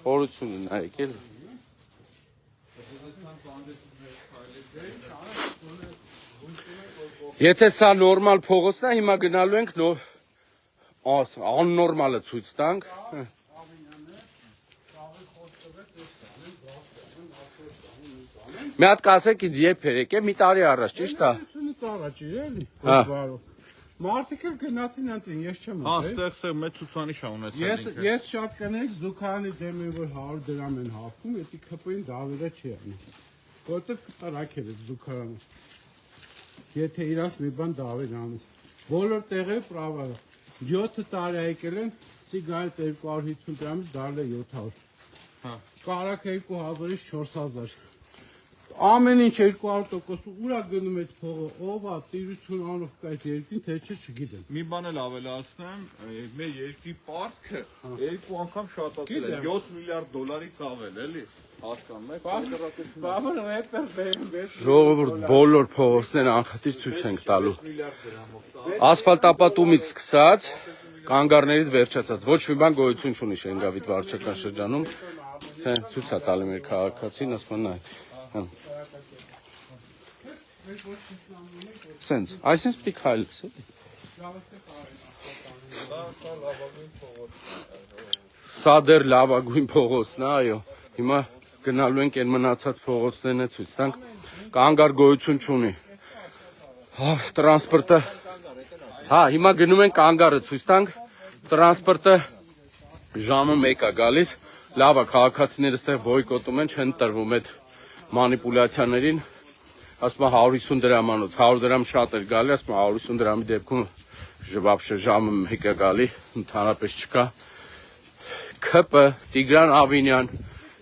խորություն նայեք էլ։ Եթե սա նորմալ փողոցն է, հիմա գնալու ենք աննորմալը ցույց տանք։ Մի հատ կասեք ինձ երբ երեք է, մի տարի առաջ, ճիշտ է։ Ցույցից առաջ է, էլի։ Հա։ Մարդիկ էլ գնացին ընտրին, ես չեմ Հա, ընտրել։ ստեղ մեծ ցուցանիշ ա ունեցել։ Ես շատ կներեք զուգարանի դեմ եմ, որ 100 դրամ են հաղթում, էդի քփին դավերը չի անի։ Որտեվ կտարակել է զուգարանը։ Եթե իրաց մի բան դավեր անի։ Բոլոր տեղերը պրավա։ 7 տարի եկել են, սիգարետ 250 դրամից դարել է 700։ Հա։ Կարակ 2000-ից 4000։ Ամեն ինչ 200% ուրա գնում այդ փողը, ով է տիրություն անող կայ երկին, թե չէ չգիտեմ։ Մի բան էլ ավելացնեմ, մեր երկրի պարտքը երկու անգամ շատացել է, 7 միլիարդ դոլարից ավել, էլի։ Հասկանում եք։ Բաբր ռեպեր բերում։ Ժողովուրդ բոլոր փողոցներն անխտիր ցույց ենք տալու։ Ասֆալտապատումից սկսած, կանգառներից վերջացած, ոչ մի բան գոյություն չունի Շենգավիթ վարչական շրջանում, թե ցույց է տալի մեր քաղաքացին, ասում են նայ։ Սենց, այսինքն պիտի քայլես էլի։ Սա դեռ լավագույն փողոցն է, այո։ Հիմա գնալու ենք այն մնացած փողոցներն է ցույց տանք։ Կանգար գոյություն չունի։ Հա, տրանսպորտը։ Հա, հիմա գնում ենք կանգարը ցույց տանք։ Տրանսպորտը ժամը 1 է գալիս։ Լավ է, քաղաքացիները այստեղ բոյկոտում են, չեն տրվում այդ մանիպուլյացիաներին, ասում է 150 դրամանոց, 100 դրամ շատ էր գալի, ասում է 150 դրամի դեպքում ժվաբշը ժամը 1 է գալի, ընդհանրապես չկա։ ՔՊ, Տիգրան Ավինյան,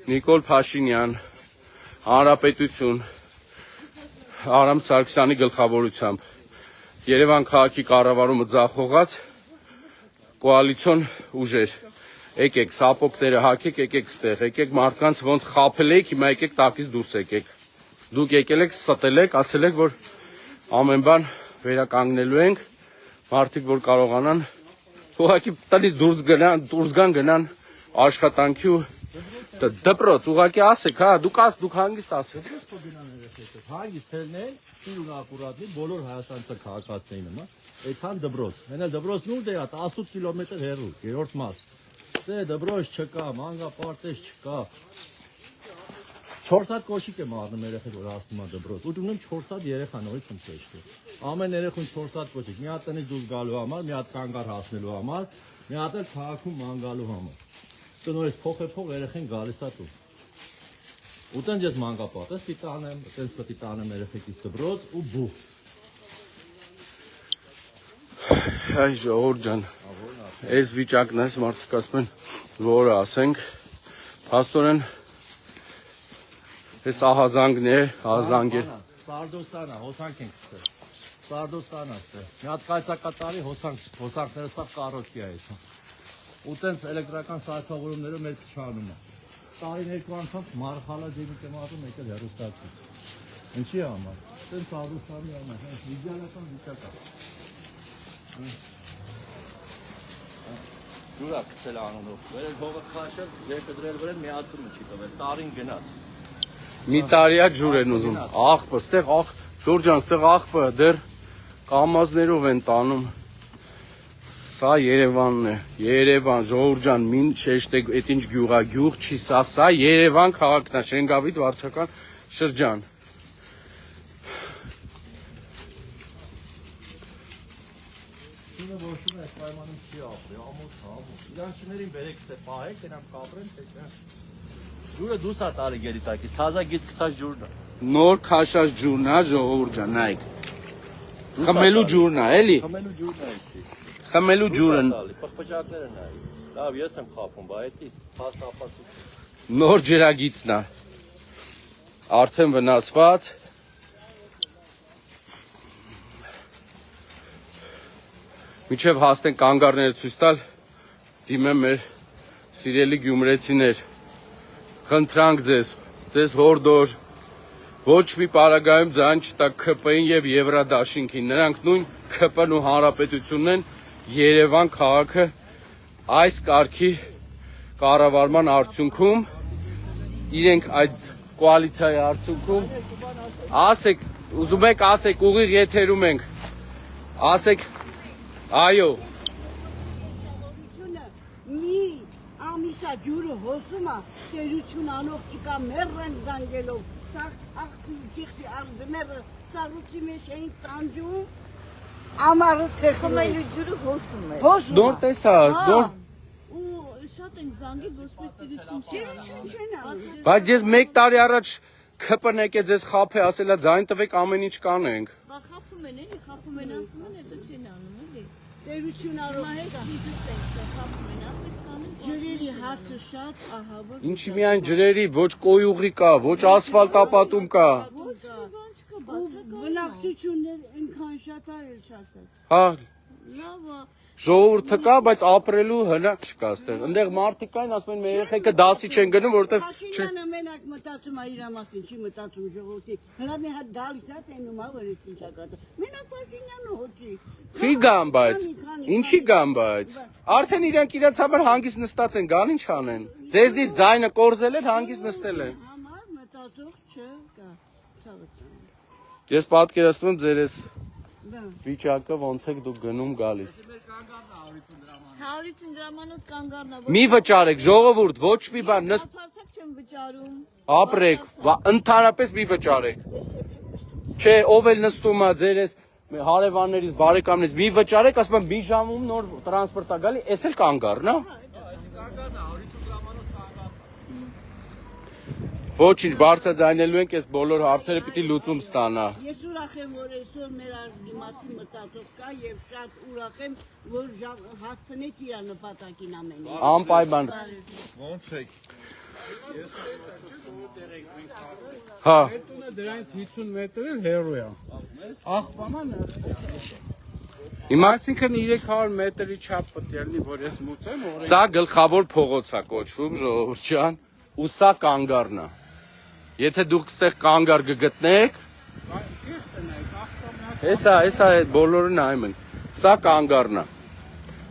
Նիկոլ Փաշինյան, Հանրապետություն, Արամ Սարգսյանի գլխավորությամբ, Երևան քաղաքի կառավարումը ձախողած կոալիցիոն ուժեր, եկեք սապոկները հակեք, եկեք ստեղ, եկեք մարդկանց ոնց խափել եք, հիմա եկեք տակից դուրս եկեք։ Դուք եկել եք, ստել եք, ասել եք, որ ամեն բան վերականգնելու ենք, մարդիկ որ կարողանան, ուղղակի տնից դուրս գան աշխատանքի ու դպրոց, ուղղակի ասեք, հա, դուք հանգիստ ասեք։ Հանգիստ թելնել, սիրուն ակուրատնի բոլոր Հայաստանցի քաղաքացիներին նման, այդքան դպրոց։ Մենալ դպրոցն ուր դե 18 կիլոմետր հեռու, երրորդ մաս։ Դե դպրոց չկա, մանկապարտեզ չկա։ 4 հատ կոշիկ եմ առնում երեխեք որ հասնում է դպրոց։ Ու ունեմ 4 հատ երեխա նորից եմ շեշտի։ Ամեն երեխուն 4 հատ կոշիկ, մի հատ տնից դուրս գալու համար, մի հատ կանգար հասնելու համար, մի հատ էլ քաղաքում ման գալու համար։ Տնորից փոխ երեխեն գալիս է տուն։ Ու տենց ես մանկապարտեզ պիտի անեմ, տենց պիտի տանեմ երեխեքից դպրոց ու բու։ Այ ժողովուրդ ջան, այս վիճակն է, մարդիկ ասում են, որը ասենք, փաստորեն այս ահազանգն է, ահազանգեր։ Սարդոստանա, հոսանք ենք ստեղ։ Սարդոստանա ստեղ։ Մի հատ կայծակատարի հոսանքները սա կարոքի է այս։ Ու տենց էլեկտրական սարքավորումներով մեր քչանում է։ Տարին երկու անգամ մարխալա ջենի տեմատում եկել հեռուստացի։ Ինչի համար։ Տենց Սարդոստանի համար, հենց իդեալական վիճակ է։ Ջուրա գցել անունով։ Վերել հողը քաշել, երկը դրել վրան միացումը չի տվել։ Տարին գնաց։ Մի տարիա ջուր են ուզում, աղբը, ստեղ Ժորջան, ստեղ աղբը դեռ կամազներով են տանում, սա Երևանն է, Երևան, Ժորջան, մին շեշտեք, էտ ինչ գյուղ չի, սա Երևան քաղաքն է, Շենգավիթ վարչական շրջան։ Շունը ոչինչ այս պայմանում չի ապրի, ամոթ, իրանք շներին բերեք ստե պահեք, նրանք կապրեն, թե չէ։ Ջուրը դուս է տարի գերիտակից, թազա գից գցած ջուրն է։ Նոր քաշած ջուրն է, ժողովուրդ ջան, նայեք։ Խմելու ջուրն է, էլի։ Խմելու ջուրն է էսի։ Խմելու ջուրը Պղպջակները նայի։ Լավ, ես եմ խափում, բա էդի փաստ ապացույց։ նոր ջրագիծն է։ Արդեն վնասված։ Միջև հասնենք կանգառները ցույց տալ, դիմեմ մեր սիրելի գյումրեցիներ։ Խնդրանք ձեզ հորդոր, ոչ մի պարագայում ձայն չտա ՔՊ-ին եւ Եվրադաշինքին, նրանք նույն ՔՊ-ն ու հանրապետությունն են Երևան քաղաքը այս կարգի կառավարման արդյունքում, իրենք այդ կոալիցիայի արդյունքում, ասեք, ուզում եք ասեք, ուղիղ եթերում ենք, ասեք, այո, մի ամիսա ջուրը հոսում է, տերություն անող չկա մերրեն զանգելով, սաղ աղթի տիղթի աղդմերը սաղուցի մեջ էին տանջում, ամարը թեխմելու ջուրը հոսում է։ նոր տեսա, նոր, Ու շատ են զանգի, ոչ մեկ տերություն չեն անում։ բայց ես մեկ տարի առաջ ՔՊ-ն եկե ձեզ խափ է ասելա ձայն տվեք ամեն ինչ կանենք։ Բա խափում են էլի, խափում են ասում են, հետո չեն անում էլի։ Տերություն անող Հետ քիչս են խափում են, ասեք կանեն։ ջրերի հարցը շատ ահավոր։ Ինչի միայն ջրերի, ոչ կոյուղի կա, ոչ ասֆալտապատում կա։ Ոչ մի բան չկա, բացակայ։ Բնակչություններ այնքան շատ է, էլ չասած։ Հա, Լավ է։ ժողովուրդը կա, բայց ապրելու հնարք չկա այստեղ։ Այնտեղ մարդիկ կային, ասում են մեր երեխեքը դասի չեն գնում, որովհետև Փաշինյանը մենակ մտածում է իր մասին, չի մտածում ժողովրդի։ Հələ մի հատ գալիս է տենում է, որ ինչ է կատը։ Մենակ Փաշինյանը հոճի։ Խի գան, բայց ինչի գան, բայց արդեն իրանք իրաց համար հանգիստ նստած են, գան ինչ անեն։ Ձեզնից ձայնը կորզել են, հանգիստ նստել են։ Համար մտածող չկա։ Ցավը։ Ես պատկերացնում եմ ձեր այս վիճակը ոնց եք դուք գնում գալիս։ 150 դրամանոց կանգառնա։ Մի վճարեք, ժողովուրդ, ոչ մի բան, Բացարձակ չեմ վճարում։ ապրեք, ընդհանրապես մի վճարեք։ Չէ, ով էլ նստում է ձեր այս հարևաններից, բարեկամներից, մի վճարեք, ասում եմ մի ժամում նոր տրանսպորտ է գալի, էս էլ կանգառն է։ Ոչինչ, բարձրաձայնելու ենք, այս բոլոր հարցերը պիտի լուծում ստանա։ Ես ուրախ եմ, որ այսօր մեր ազգի մասին մտածող կա եւ շատ ուրախ եմ, որ հասցնեք իր նպատակին ամեն ինչ։ Անպայման։ Ոնց եք։ Հա։ Տունը դրանից 50 մետր էլ հեռու է։ Աղբաման Հիմա այսինքն 300 մետրի չափ պետք է լինի, որ ես մուծեմ, սա գլխավոր փողոց է կոչվում, ժողովուրդ ջան, ու սա կանգառն է։ Եթե դուք ստեղ կանգար կգտնեք, հեսա այդ բոլորը նայում են։ Սա կանգառն է։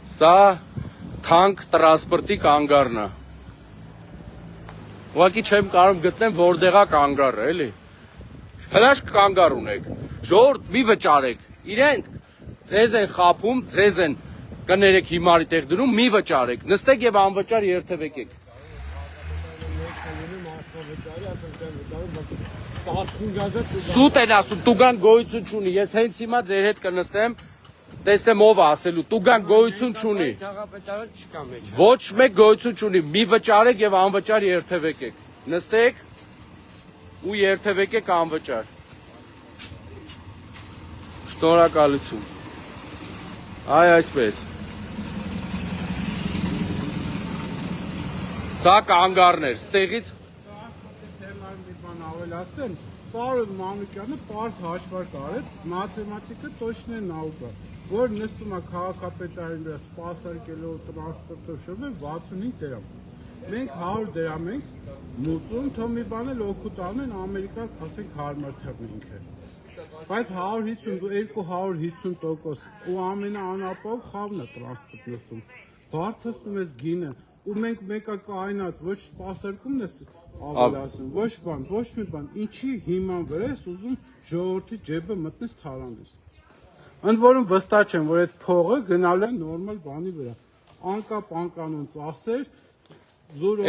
Սա թանկ տրանսպորտի կանգառն է։ Ուղղակի չեմ կարող գտնեմ որտեղ է կանգառը, էլի։ Հրաշք կանգառ ունեք։ Ժողովուրդ մի վճարեք։ Իրենք ձեզ են խափում, ձեզ են կներեք հիմարի տեղ դնում, մի վճարեք։ Նստեք եւ անվճար երթևեկեք։ Սուտ են ասում, տուգան գոյություն չունի, ես հենց հիմա ձեր հետ կնստեմ, տեսնեմ ով է ասելու, տուգան գոյություն չունի, ոչ մեկ գոյություն չունի, մի վճարեք եւ անվճար երթևեկեք, նստեք ու երթևեկեք անվճար, շնորհակալություն, այսպես, սա կանգառներ, ստեղից ավելացնեմ, Պարոն Մանուկյանը պարզ հաշվարկ արեց, մաթեմատիկա точная նауկա, որ նստում է քաղաքապետարանի վրա սպասարկելով տրանսպորտով շրջան 65 դրամ։ Մենք 100 դրամ ենք մուծում, թող մի բան էլ օգուտ անեն Ամերիկա, ասենք հարմար թվում ինքը։ Բայց 150% ու ամենաանապահով խավն է տրանսպորտ նստում։ Բարձրացնում ես գինը, ու մենք մեկը կայնած ոչ սպասարկումն է ավելացնում, ոչ մի բան, ինչի հիման վրա ես ուզում ժողովրդի ջեբը մտնես թարանես։ Ընդ որում վստահ չեմ, որ այդ փողը գնալու է նորմալ բանի վրա։ Անկապ անկանոն ծախսեր,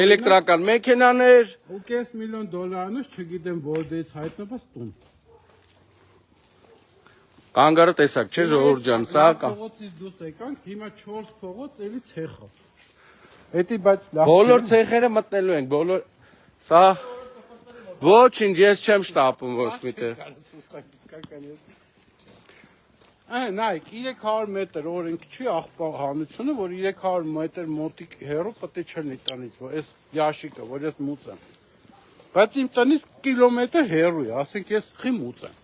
էլեկտրական մեքենաներ, ու $5 միլիոն չգիտեմ որտեղից հայտնված տուն։ Կանգառը տեսակ, չէ ժողովուրդ ջան, սա կա։ Փողոցից դուրս եկանք, հիմա 4 փողոց էլի ցեխա։ Էդի բայց լավ։ Բոլոր ցեխերը մտնելու ենք, բոլոր սա ոչինչ ես չեմ շտապում ոչ միտեղ։ Նայեք, 300 մետր օրենք չի աղբահանությունը, որ 300 մետր մոտիկ հեռու պետք է չլինի տնից, որ այս յաշիկը, որ ես մուծեմ։ Բայց իմ տնից կիլոմետր հեռու է, ասենք ես խի մուծեմ։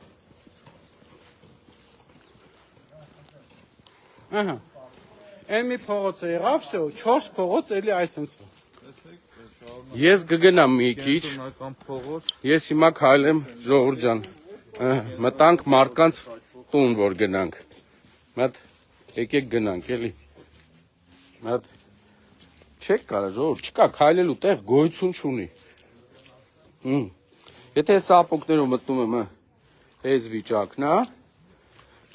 Ահա։ Այն մի փողոց է եղավ, 4 փողոց էլի այսպես։ Ես կգնամ մի քիչ։ Ես հիմա քայլեմ ժողովուրդ ջան։ Մտանք մարդկանց տուն որ գնանք։ Մատ եկեք գնանք էլի։ Մատ չեք կարա ժողովուրդ, չկա քայլելու տեղ գոյություն չունի։ Եթե սապոնքներով մտնում եմ այս վիճակն է,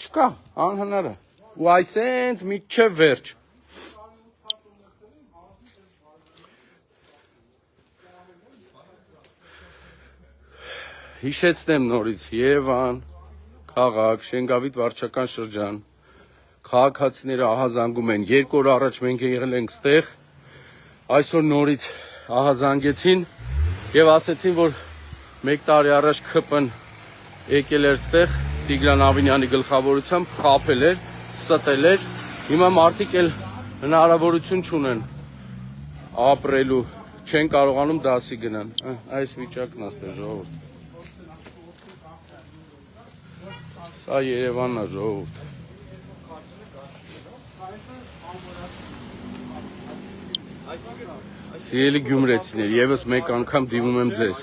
չկա, անհնար է։ Ու այսենց միջև վերջ։ Հիշեցնեմ նորից Երևան, քաղաք, Շենգավիթ վարչական շրջան, քաղաքացիները ահազանգում են, 2 օր առաջ մենք եղել ենք ստեղ, այսօր նորից ահազանգեցին և ասեցին, որ 1 տարի առաջ ՔՊ-ն եկել էր ստեղ, Տիգրան Ավինյանի գլխավորությամբ խաբել էր, ստել էր, հիմա մարդիկ էլ հնարավորություն չունեն ապրելու, չեն կարողանում դասի գնան, այս վիճակն է ստեղ ժողովուրդ։ Սա Երևանն է ժողովուրդ։ Սիրելի գյումրեցիներ, եւս մեկ անգամ դիմում եմ ձեզ։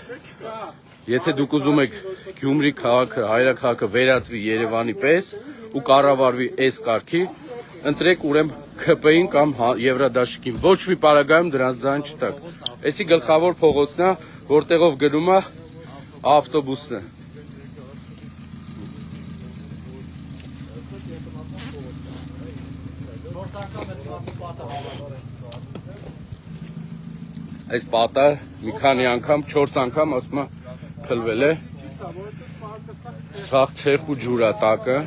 Եթե դուք ուզում եք Գյումրի քաղաքը, հայրաքաղաքը վերածվի Երևանի պես ու կառավարվի այս կարգի, ընտրեք ուրեմն ՔՊ-ին կամ Եվրադաշտիկին։ Ոչ մի պարագայում դրանց ձայն չտաք։ Էսի գլխավոր փողոցն է, որտեղով գնում է ավտոբուսն է։ Այս պատը մի քանի անգամ, 4 անգամ ասում է փլվել է։ Սաղ ցեխ ու ջուր է տակը։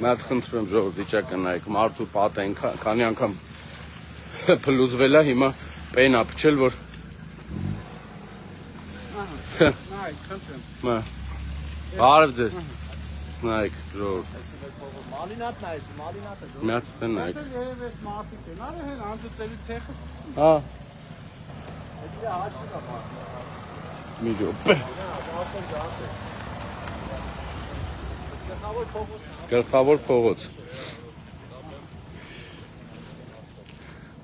Մատ խնդրում ժողովուրդ վիճակը նայեք, մարդու պատը են քանի անգամ փլուզվել է, հիմա պեն է փչել, որ Նայեք, խնդրեմ։ Բարև ձեզ։ Նայեք ժողովուրդ։ Մալինատն է, մալինատը։ Միած տնայք։ Երև ես մարդիկ են, արը հեն անջծելի ցեխը սկսում։ Հա։ Մի րոպե։ Գլխավոր փողոց։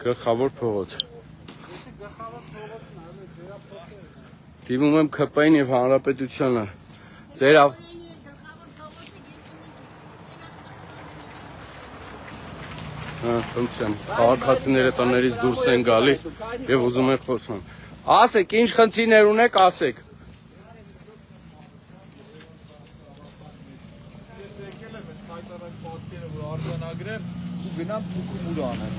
Գլխավոր փողոց։ Դիմում եմ ՔՊ-ին եւ հանրապետությանը։ Ձեր քաղաքացիները տներից դուրս են գալիս եւ ուզում են խոսան։ Ասեք, ինչ խնդիրներ ունեք, ասեք։ Ես եկել եմ այս հայտարարած պատկերը, որ արձանագրեմ ու գնամ փուկումուր անեմ։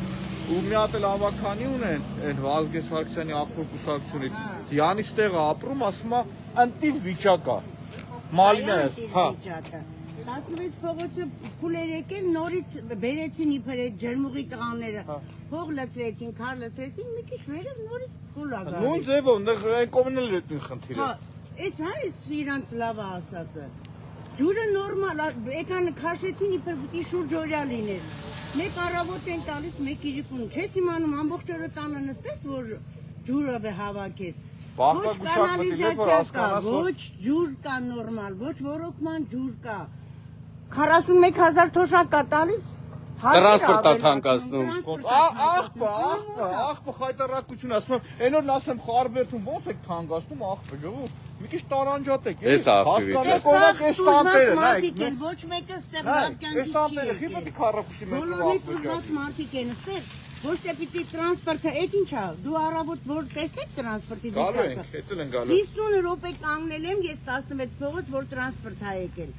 Ու մի հատ էլ ավականի ունեն, այն Վազգեն Սարգսյանի աղբոր կուսակցությունից։ Յանից տեղը ապրում, ասում է, ընտիր վիճակ է։ Մալինա է, հա։ 16 փողոցը փուլեր եկել, նորից բերեցին իբր այդ ջերմուղի տղաները, փող լցրեցին, քար լցրեցին, մի քիչ վերև նորից փուլ ա գալիս։ Նույն ձևով, այն կողմն էլ այդ նույն խնդիրը։ Հա, այս հա էս իրանց լավ է ասածը։ Ջուրը նորմալ է, եկան քաշեցին իբր պիտի շուրջօրյա լիներ։ Մեկ առավոտ են տալիս, մեկ իրիկուն։ Չես իմանում ամբողջ օրը տանը նստես, որ ջուրը հավաքես։ Ոչ կանալիզացիա կա, ոչ ջուր կա նորմալ, ոչ ոռոգման ջուր կա։ 41,000 թոշակ կա տալիս, տրանսպորտ է թանկացնում։ Աղբը խայտարակություն, ասում եմ, այն օրն ասում եմ Խարբերդում ո՞նց եք թանկացնում աղբը, ժողովուրդ, մի քիչ տարանջատեք, Էս աղբի վիճակը։ այս տանտերը, նայեք, ոչ մեկը ստեղ վարկյանից չի տանտերը, խիպետի քառակուսի մետրով բոլորից մարդիկ են ստեղ, ոչ թե պիտի տրանսպորտը, այդ ինչ է, դու առավոտ որ տեսնեք տրանսպորտի գալու վիճակը։ ենք, հետո են գալու։ 50 րոպե կանգնել եմ, ես 16 փողոց, որ տրանսպորտ ա եկել։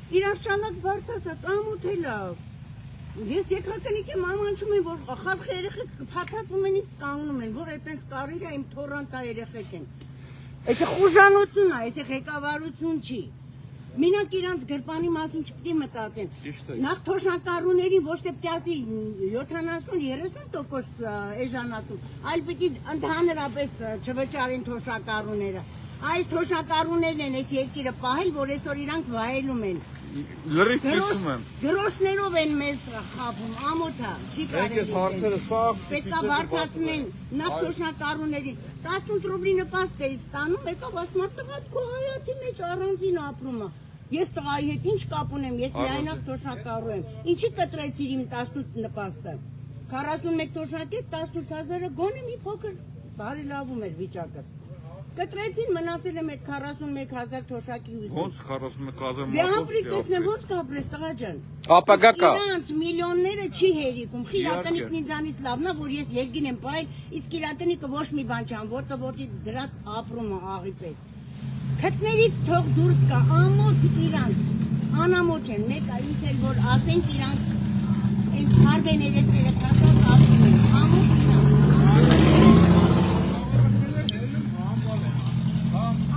Իրանց ճանակ բարձրացած, ամոթ է լավ։ Ես եկրակնիկ եմ ամանչում եմ, որ խալխ երեխեք փաթաթվում են ինձ կանգնում են, որ այտենց կարիր է իմ թորանտա երեխեք են։ Եթե խուժանություն է, եթե ղեկավարություն չի։ Մինակ իրանց գրպանի մասին չպիտի մտածեն։ Նախ թոշակառուներին ոչ թե պիտի 70-30% էժանացում, այլ պիտի ընդհանրապես չվճարեն թոշակառուները։ Այս թոշակառուներն են այս երկիրը պահել, որ այսօր իրանք վայելում են։ Լրիվ տեսում եմ։ Գրոշներով են մեզ խաբում, ամոթա, չի Մենք այս հարցերը սա պետքա բարձրացնեն նախ թոշակառուների 18 ռուբլի նպաստ էի ստանում, եկավ ասում տղա քո հայաթի մեջ առանձին ապրում է։ Ես տղայի հետ ինչ կապ ունեմ, ես միայնակ թոշակառու եմ։ Ինչի կտրեցիր իմ 18 նպաստը։ 41 թոշակի 18000-ը գոնե մի փոքր բարելավում էր վիճակը։ Կտրեցին մնացել եմ այդ 41000 թոշակի հույսով։ Ոնց 41000 Դե ապրիկ տեսնեմ ոնց կապրես տղա ջան։ Ապագա կա։ Իրանց միլիոնները չի հերիքում։ Խիրատենիքն ինձանից լավն է, որ ես երկին եմ պահել, իսկ իրատենիքը ոչ մի բան չան, որտը ոտի դրած ապրում է աղի պես։ Քթներից թող դուրս կա, ամոթ իրանց, անամոթ են, մեկը ինչ էլ որ ասենք իրանք, այն քարդեներեսները կաշած ապրում են, ամոթ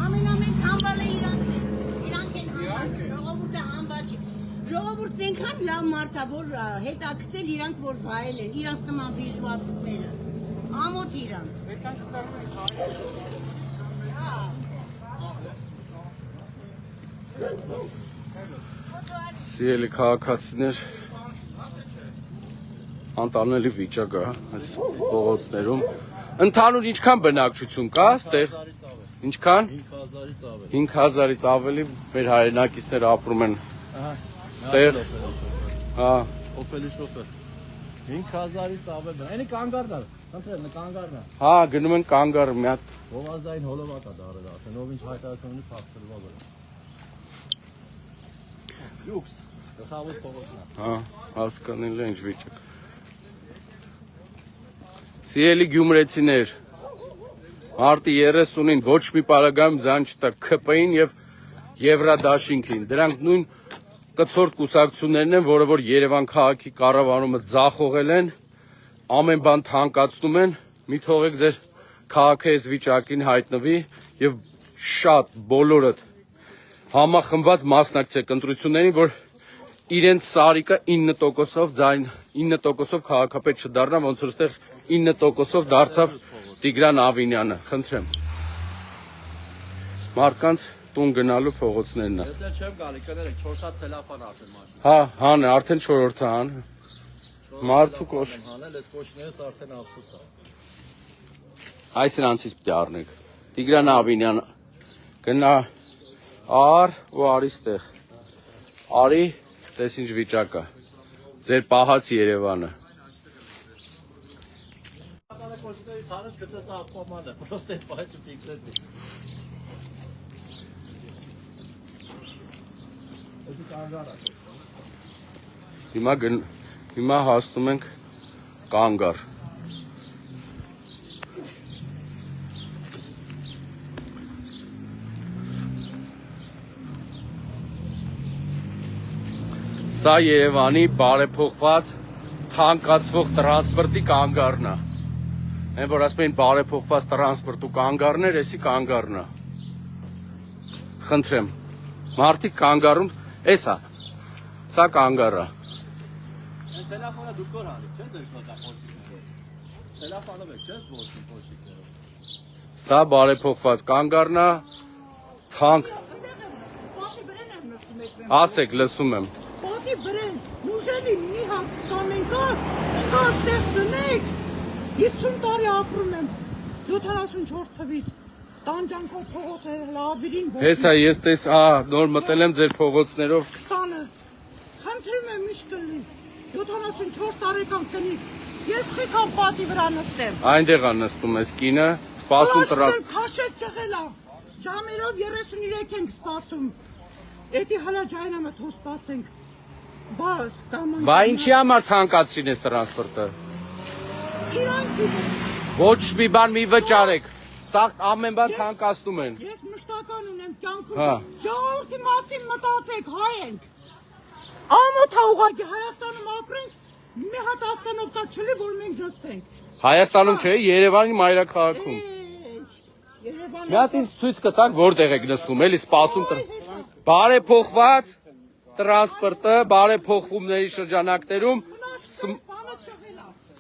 ամենամեծ համբալը իրանք են համբալը, ժողովուրդը համբալ չի, ժողովուրդն ենքան լավ մարդ է, որ հետաքցել իրանք որ վայել են, իրանց նման վիժվածքները, ամոթ իրանք։ Սիրելի քաղաքացիներ, անտանելի վիճակ է այս փողոցներում։ Ընդհանուր ինչքան բնակչություն կա այստեղ։ Ինչքան 5000-ից ավել։ 5000-ից ավելի մեր հայրենակիցները ապրում են այստեղ։ Հա, Օփելի շոֆեր։ 5000-ից ավել։ Այնի կանգառն է։ Խնդրեմ, կանգառն է։ հա, գնում են կանգառ մի հատ։ Գովազդային հոլովակ է դարել արդեն, ով ինչ հայտարարություն ունի փախցրվա վրա։ Լյուքս, գլխավոր փողոցն է։ Հա, հասկանալի է ինչ վիճակ։ Սիրելի գյումրեցիներ, մարտի 30-ին ոչ մի պարագայում ձայն չտա ՔՊ-ին եւ Եվրադաշինքին։ Դրանք նույն կցորդ կուսակցություններն են, որը որ Երևան քաղաքի կառավարումը ձախողել են, ամեն բան թանկացնում են, մի թողեք ձեր քաղաքը այս վիճակին հայտնվի եւ շատ բոլորդ համախմբված մասնակցեք ընտրություններին, որ իրենց սարիկը 9%-ով ձայն 9%-ով քաղաքապետ չդառնա, ոնց որ այստեղ 9%-ով դարձավ Տիգրան Ավինյանը, խնդրեմ։ Մարդկանց տուն գնալու փողոցներն է։ Ես էլ չեմ գալի, կներեք, 4 հատ ցելոֆան արդեն մաշին։ Հա, հան է, արդեն 4-րդը հան։ Մարդու կոշ։ Հանել ես կոշներս արդեն ափսոս է։ Այս նրանցից պիտի առնեք։ Տիգրան Ավինյան գնա ար ու արի ստեղ։ Արի, տես ինչ վիճակ է։ Ձեր պահած Երևանը։ Կոշներից հանես գծեց ապամանը, պրոստ այդ պահը չփիքսեցի։ Հիմա հասնում ենք կանգառ։ Սա Երևանի բարեփոխված թանկացվող տրանսպորտի կանգառն է։ Այն որ ասում են բարեփոխված տրանսպորտու կանգառներ, էսի կանգառն է։ Խնդրեմ։ Մարդիկ կանգառում, էսա։ Սա կանգառը։ Ցելոֆանը դուք կոր հալի, չէ՞ ձեր կոտախոչիկները։ Ցելոֆանը եք, չէ՞ ոչինչ փոշիկները։ Սա բարեփոխված կանգառն է, թանկ։ Ասեք, լսում եմ։ Պատի վրեն, նուժելի մի հատ ստանեն կա, չկա ստեղ դնեք, 50 տարի ապրում եմ, 74 թվից, տանջանքով փողոց է լավիրին ոչ։ Հեսա ես տես, նոր մտել եմ ձեր փողոցներով։ 20-ը, խնդրում եմ իշ կլի, 74 տարեկան կնիկ, ես խիքան պատի վրա նստեմ։ Այնտեղ է նստում ես կինը, սպասում տրան։ Քաշեք ճղելա, ժամերով 33 ենք սպասում, էդի հալա ջայնամը թող սպասենք, բաս կաման։ Բա ինչի համար թանկացրին ես տրանսպորտը։ Իրանք Ոչ մի բան մի վճարեք, սա ամեն բան թանկացնում են։ Ես մշտական ունեմ կյանքում, Հա։ ժողովրդի մասին մտածեք, հայ ենք։ Ամոթ է ուղղակի Հայաստանում ապրենք, մի հատ Հայաստանով չլի, որ մենք նստենք։ Հայաստանում չէ, Երևանի մայրաքաղաքում։ Երևանը Մի հատ ինձ ցույց կտակ որտեղ եք նստում, էլի սպասում բարեփոխված տրանսպորտը, բարեփոխումների շրջանակներում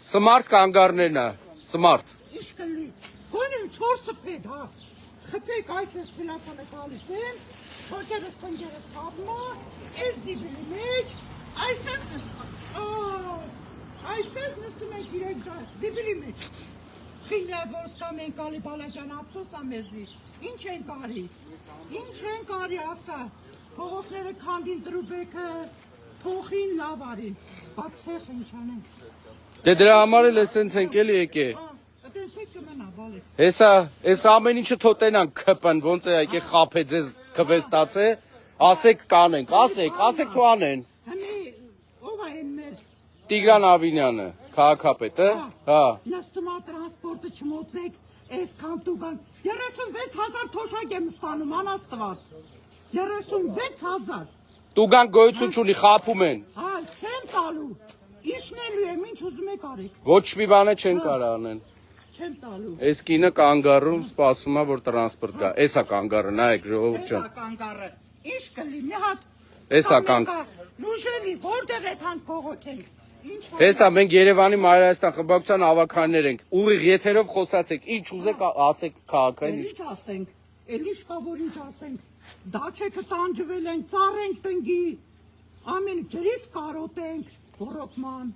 սմարթ կանգառներն է, սմարթ։ Իշկլի, գոնեմ 4 փեդ, հա։ խփեք այսպես թելեֆոնը գալիս եմ, թոքերս ծնկերս թափմա, այս զիբիլի մեջ, այսպես նստում ենք իրենք զիբիլի մեջ։ Խինյատ որ սկամ ենք ալի բալաջան ափսոս ամեզի, ինչ ենք արի ասա, փողոցները քանդին տրուբեկը, փոխին լավ արին, բայց ցեխ ինչ անենք։ Դե դրա համար էլ էսենց ենք էլի եկե։ Դենցեք կմնա բալես։ Հեսա, այս ամեն ինչը թոտենան քպն, ոնց է եկե խափե ձեզ քվեստացե, ասեք կանենք, ասեք թու անեն։ Հմի ով է մեր Տիգրան Ավինյանը, քաղաքապետը, հա։ նստումա տրանսպորտը չմոցեք, այսքան տուգան 36,000 թոշակ եմ ստանում, անաստված։ 36,000։ Տուգան գոյություն չունի, խափում են։ Հա, չեմ տալու։ Իշնելու եմ, ինչ ուզում եք արեք։ Ոչ մի բան չեն կարող անեն։ Չեմ տալու։ Այս կինը կանգառում սպասում է որ տրանսպորտ գա։ Էսա կանգառը, նայեք ժողովուրդ ջան։ Էսա կանգառը։ Ինչ կլի, մի հատ։ Էսա կանգ։ Լուժելի, որտեղ է թանկ փողոքենք։ Ինչ։ Հեսա մենք Երևանի Մայրայաստան խմբակցության ավականներ ենք։ Ուղիղ եթերով խոսացեք, ինչ ուզեք ասեք քաղաքային։ Ինչ ասենք։ Էլ ինչ կա որ ինչ ասենք։ Դաչեկը տանջվել են, ծառենք տնգի։ Ամեն ջրից կարոտենք, ռոպման։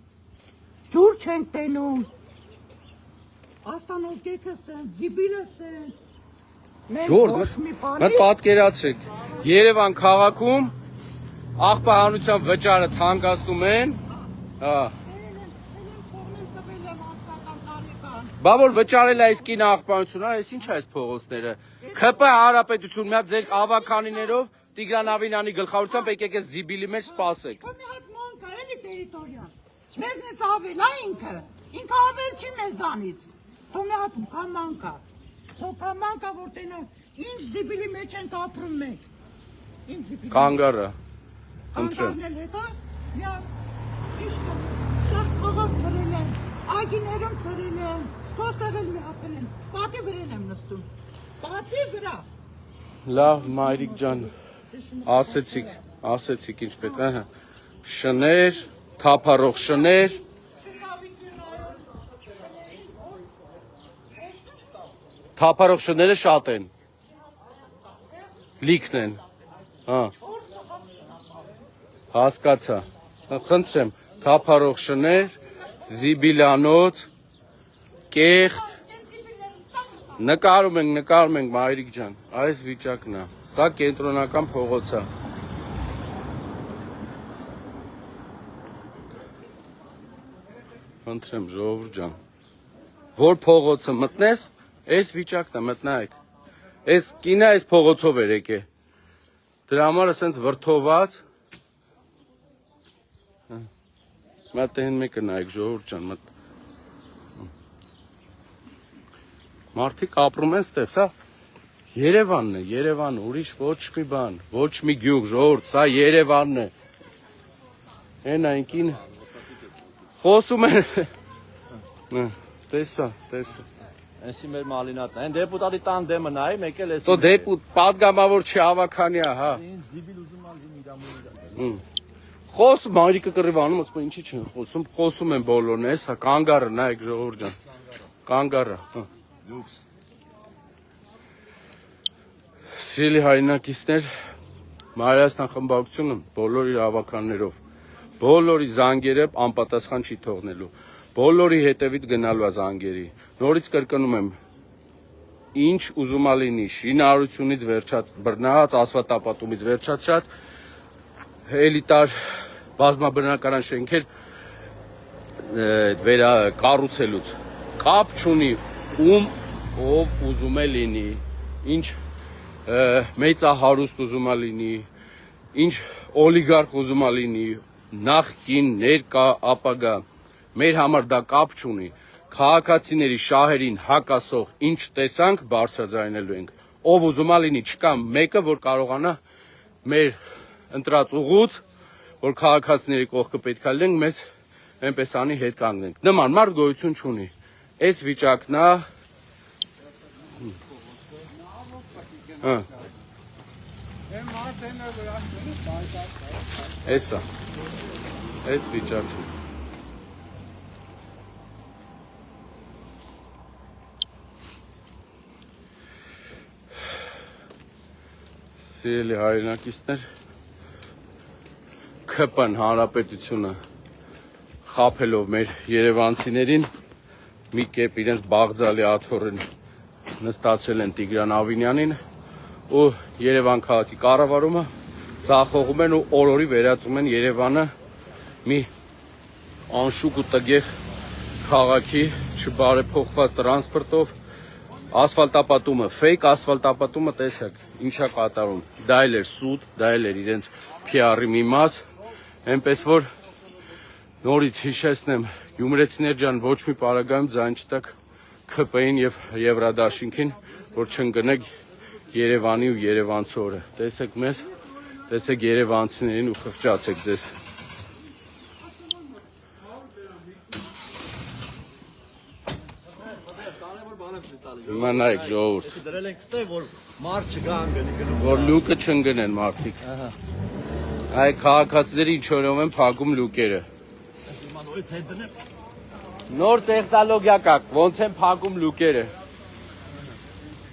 Ջուր չենք տենում։ Աստանով կեքը սենց, զիբիլը սենց։ Ժորդ, մտ պատկերացրեք, Երևան քաղաքում աղբահանության վճարը թանկացնում են, հա։ Բա որ վճարել է այս կինը աղբահանությունը, այս ինչ է այս փողոցները։ ՔՊ Հանրապետություն մի հատ ձեր ավականիներով Տիգրան Ավինյանի գլխավորությամբ եկեք այս զիբիլի մեջ սպասեք։ Մի հատ մանկ է, էլի տերիտորիան։ Մեզնից ավել է ինքը ավել չի մեզանից։ Թո մի հատ կամանկա, որ տենա ինչ զիբիլի մեջ ենք ապրում մենք։ Ինչ զիբիլի։ Կանգառը։ Կանգառն էլ հետո մի հատ ինչ կա։ Սա խաղակ դրել են, այգիներում դրել են, թոստեղ էլ մի հատ են, պատի վրան եմ նստում։ Պատի վրա։ Լավ, մայրիկ ջան, ասեցիք ինչ պետք է, շներ, թափառող շներ, թափառող շները շատ են, լիքն են, հա, հասկացա, խնդրեմ, թափառող շներ, զիբիլանոց, կեղտ, նկարում ենք մայրիկ ջան, այս վիճակն է, սա կենտրոնական փողոց է։ Խնդրեմ ժողովուրդ ջան, որ փողոցը մտնես, այս վիճակն է մտնայեք, այս կինը այս փողոցով էր եկե, դրա համար ասենց վրդոված, մատեն մեկը նայեք ժողովուրդ ջան, մարդիկ ապրում են ստեղ, սա Երևանն է, Երևանը, ուրիշ ոչ մի բան, ոչ մի գյուղ, ժողովուրդ, սա Երևանն է, են այնքին, խոսում են, տեսա, Էսի մեր մալինատն է, այն դեպուտատի տան դեմը նայի, մեկ էլ էսի։ Տո դեպուտ, պատգամավոր չի ավականյա, հա։ Զիբիլ ուզում ալին իրամույն։ Խոսում, մայրիկը կռիվանում, ասում ինչի չեն խոսում, խոսում են բոլորն, էսա, կանգառը, նայեք ժողովուրդ ջան, կանգառը, հա։ Սիրելի հայրենակիցներ, Մայրայաստան խմբակցությունը բոլոր իր ավականներով, բոլորի զանգերը անպատասխան չի թողնելու, բոլորի հետևից գնալու է զանգերի, նորից կրկնում եմ, ինչ ուզում ա լինի, շինարարությունից վերջած, բռնած, ասֆալտապատումից վերջացրած, էլիտար բազմաբնակարան շենքեր կառուցելուց, կապ չունի, ով ուզում է լինի, ինչ մեծահարուստ ուզում է լինի, ինչ օլիգարխ ուզում է լինի, նախկին, ներկա, ապագա, մեր համար դա կապ չունի, քաղաքացիների շահերին հակասող ինչ տեսանք բարձրաձայնելու ենք, ով ուզում է լինի, չկա մեկը, որ կարողանա մեր ընտրած ուղուց, որ քաղաքացիների կողքը պետք է լինենք, մեզ այնպես անի հետ կանգնենք, նման մարդ գոյություն չունի, այս վիճակն է, Էսա, այս վիճակը։ Սիրելի հայրենակիցներ, ՔՊ-ն հանրապետությունը խաբելով մեր երևանցիներին մի կերպ իրենց բաղձալի աթոռին նստացրել են Տիգրան Ավինյանին ու Երևան քաղաքի կառավարումը ցախողում են ու օրորի վերածում են Երևանը մի անշուք ու տգեղ քաղաքի չբարեփոխված տրանսպորտով ասֆալտապատումը, ֆեյք ասֆալտապատումը տեսակ, ինչա կատարում, դա էլ էր սուտ, դա էլ էր իրենց PR-ի մի մաս, այնպես որ նորից հիշեցնեմ, գյումրեցիներ ջան, ոչ մի պարագայում ձայն չտակ ՔՊ-ին եւ Եվրադաշինքին, որ չընկնեք Երևանի ու Երևանցի օրը, տեսեք մեզ, տեսեք երևանցիներին ու խղճացեք ձեզ։ Հիմա նայեք ժողովուրդ, Դրել ենք ստե, որ մարդ չգա անգնի գնում։ որ լուկը չընկնեն մարդիկ։ Այ քաղաքացիների ինչորով են փակում լուկերը։ Հիմա նորից հետ դնեմ։ Նոր տեխնոլոգիա կա, ոնց են փակում լուկերը։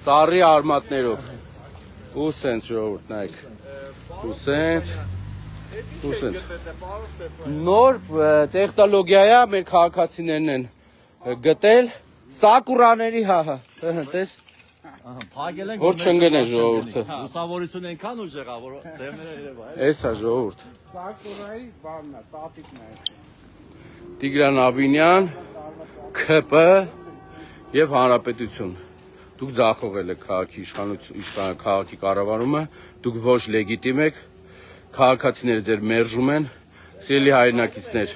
Ծառի արմատներով։ Ու սենց ժողովուրդ, նայեք։ Ու սենց։ Նոր տեխնոլոգիա է, մեր քաղաքացիներն են գտել։ Սակուրաների տես Փակել ենք որ չընկնե ժողովուրդը։ Լուսավորություն այնքան ուժեղ է, որ դեմները երևա։ Էսա ժողովուրդ։ Սակուրայի բանն է, տատիկն է։ Տիգրան Ավինյան, ՔՊ եւ Հանրապետություն։ Դուք ձախողել եք քաղաքի իշխանությունը, քաղաքի կառավարումը, դուք ոչ լեգիտիմ եք, քաղաքացիները ձեր մերժում են, սիրելի հայրենակիցներ,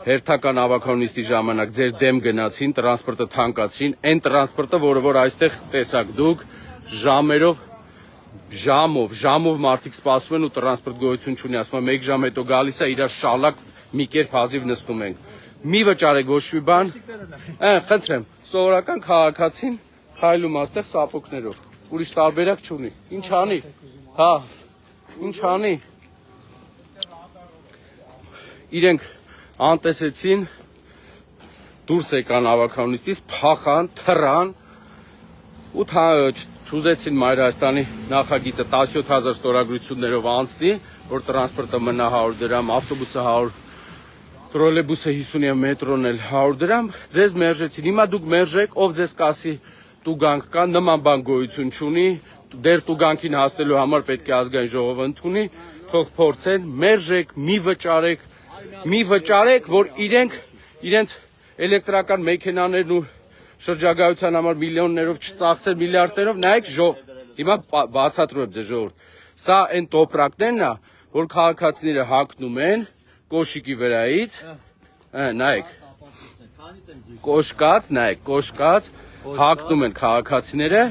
հերթական ավականունիստի ժամանակ ձեր դեմ գնացին, տրանսպորտը թանկացրին, այն տրանսպորտը, որ այստեղ տեսակ դուք ժամով մարդիկ սպասում են ու տրանսպորտ գոյություն չունի, ասում եմ 1 ժամ հետո գալիս է, իրար շալակ մի կերպ հազիվ նստում ենք։ Մի վճարեք ոչ մի բան, խնդրեմ, սովորական քաղաքացին քայլում աստեղ սապոկներով, ուրիշ տարբերակ չունի, ինչ անի, հա, ինչ անի, իրենք անտեսեցին, դուրս եկան ավականունիստից, փախան, թռան ու չուզեցին Մայր Հայաստանի նախագիծը 17000 ստորագրություններով անցնի, որ տրանսպորտը մնա 100 դրամ, ավտոբուսը 100, տրոլեյբուսը 50 եւ մետրոն էլ 100 դրամ, ձեզ մերժեցին, հիմա դուք մերժեք, ով ձեզ կասի տուգանք կա, նման բան գոյություն չունի, դեր տուգանքին հասնելու համար պետք է ազգային ժողովը ընդունի, թող փորձեն, մերժեք, մի վճարեք, որ իրենց էլեկտրական մեքենաներն ու շրջագայության համար միլիոններով չծախսեն միլիարդներով, նայեք հիմա բացատրում եմ ձեզ ժողովուրդ, սա այն տոպրակներն է, որ քաղաքացիները հագնում են կոշիկի վրայից, նայեք, կոշկած, հագնում են քաղաքացիները,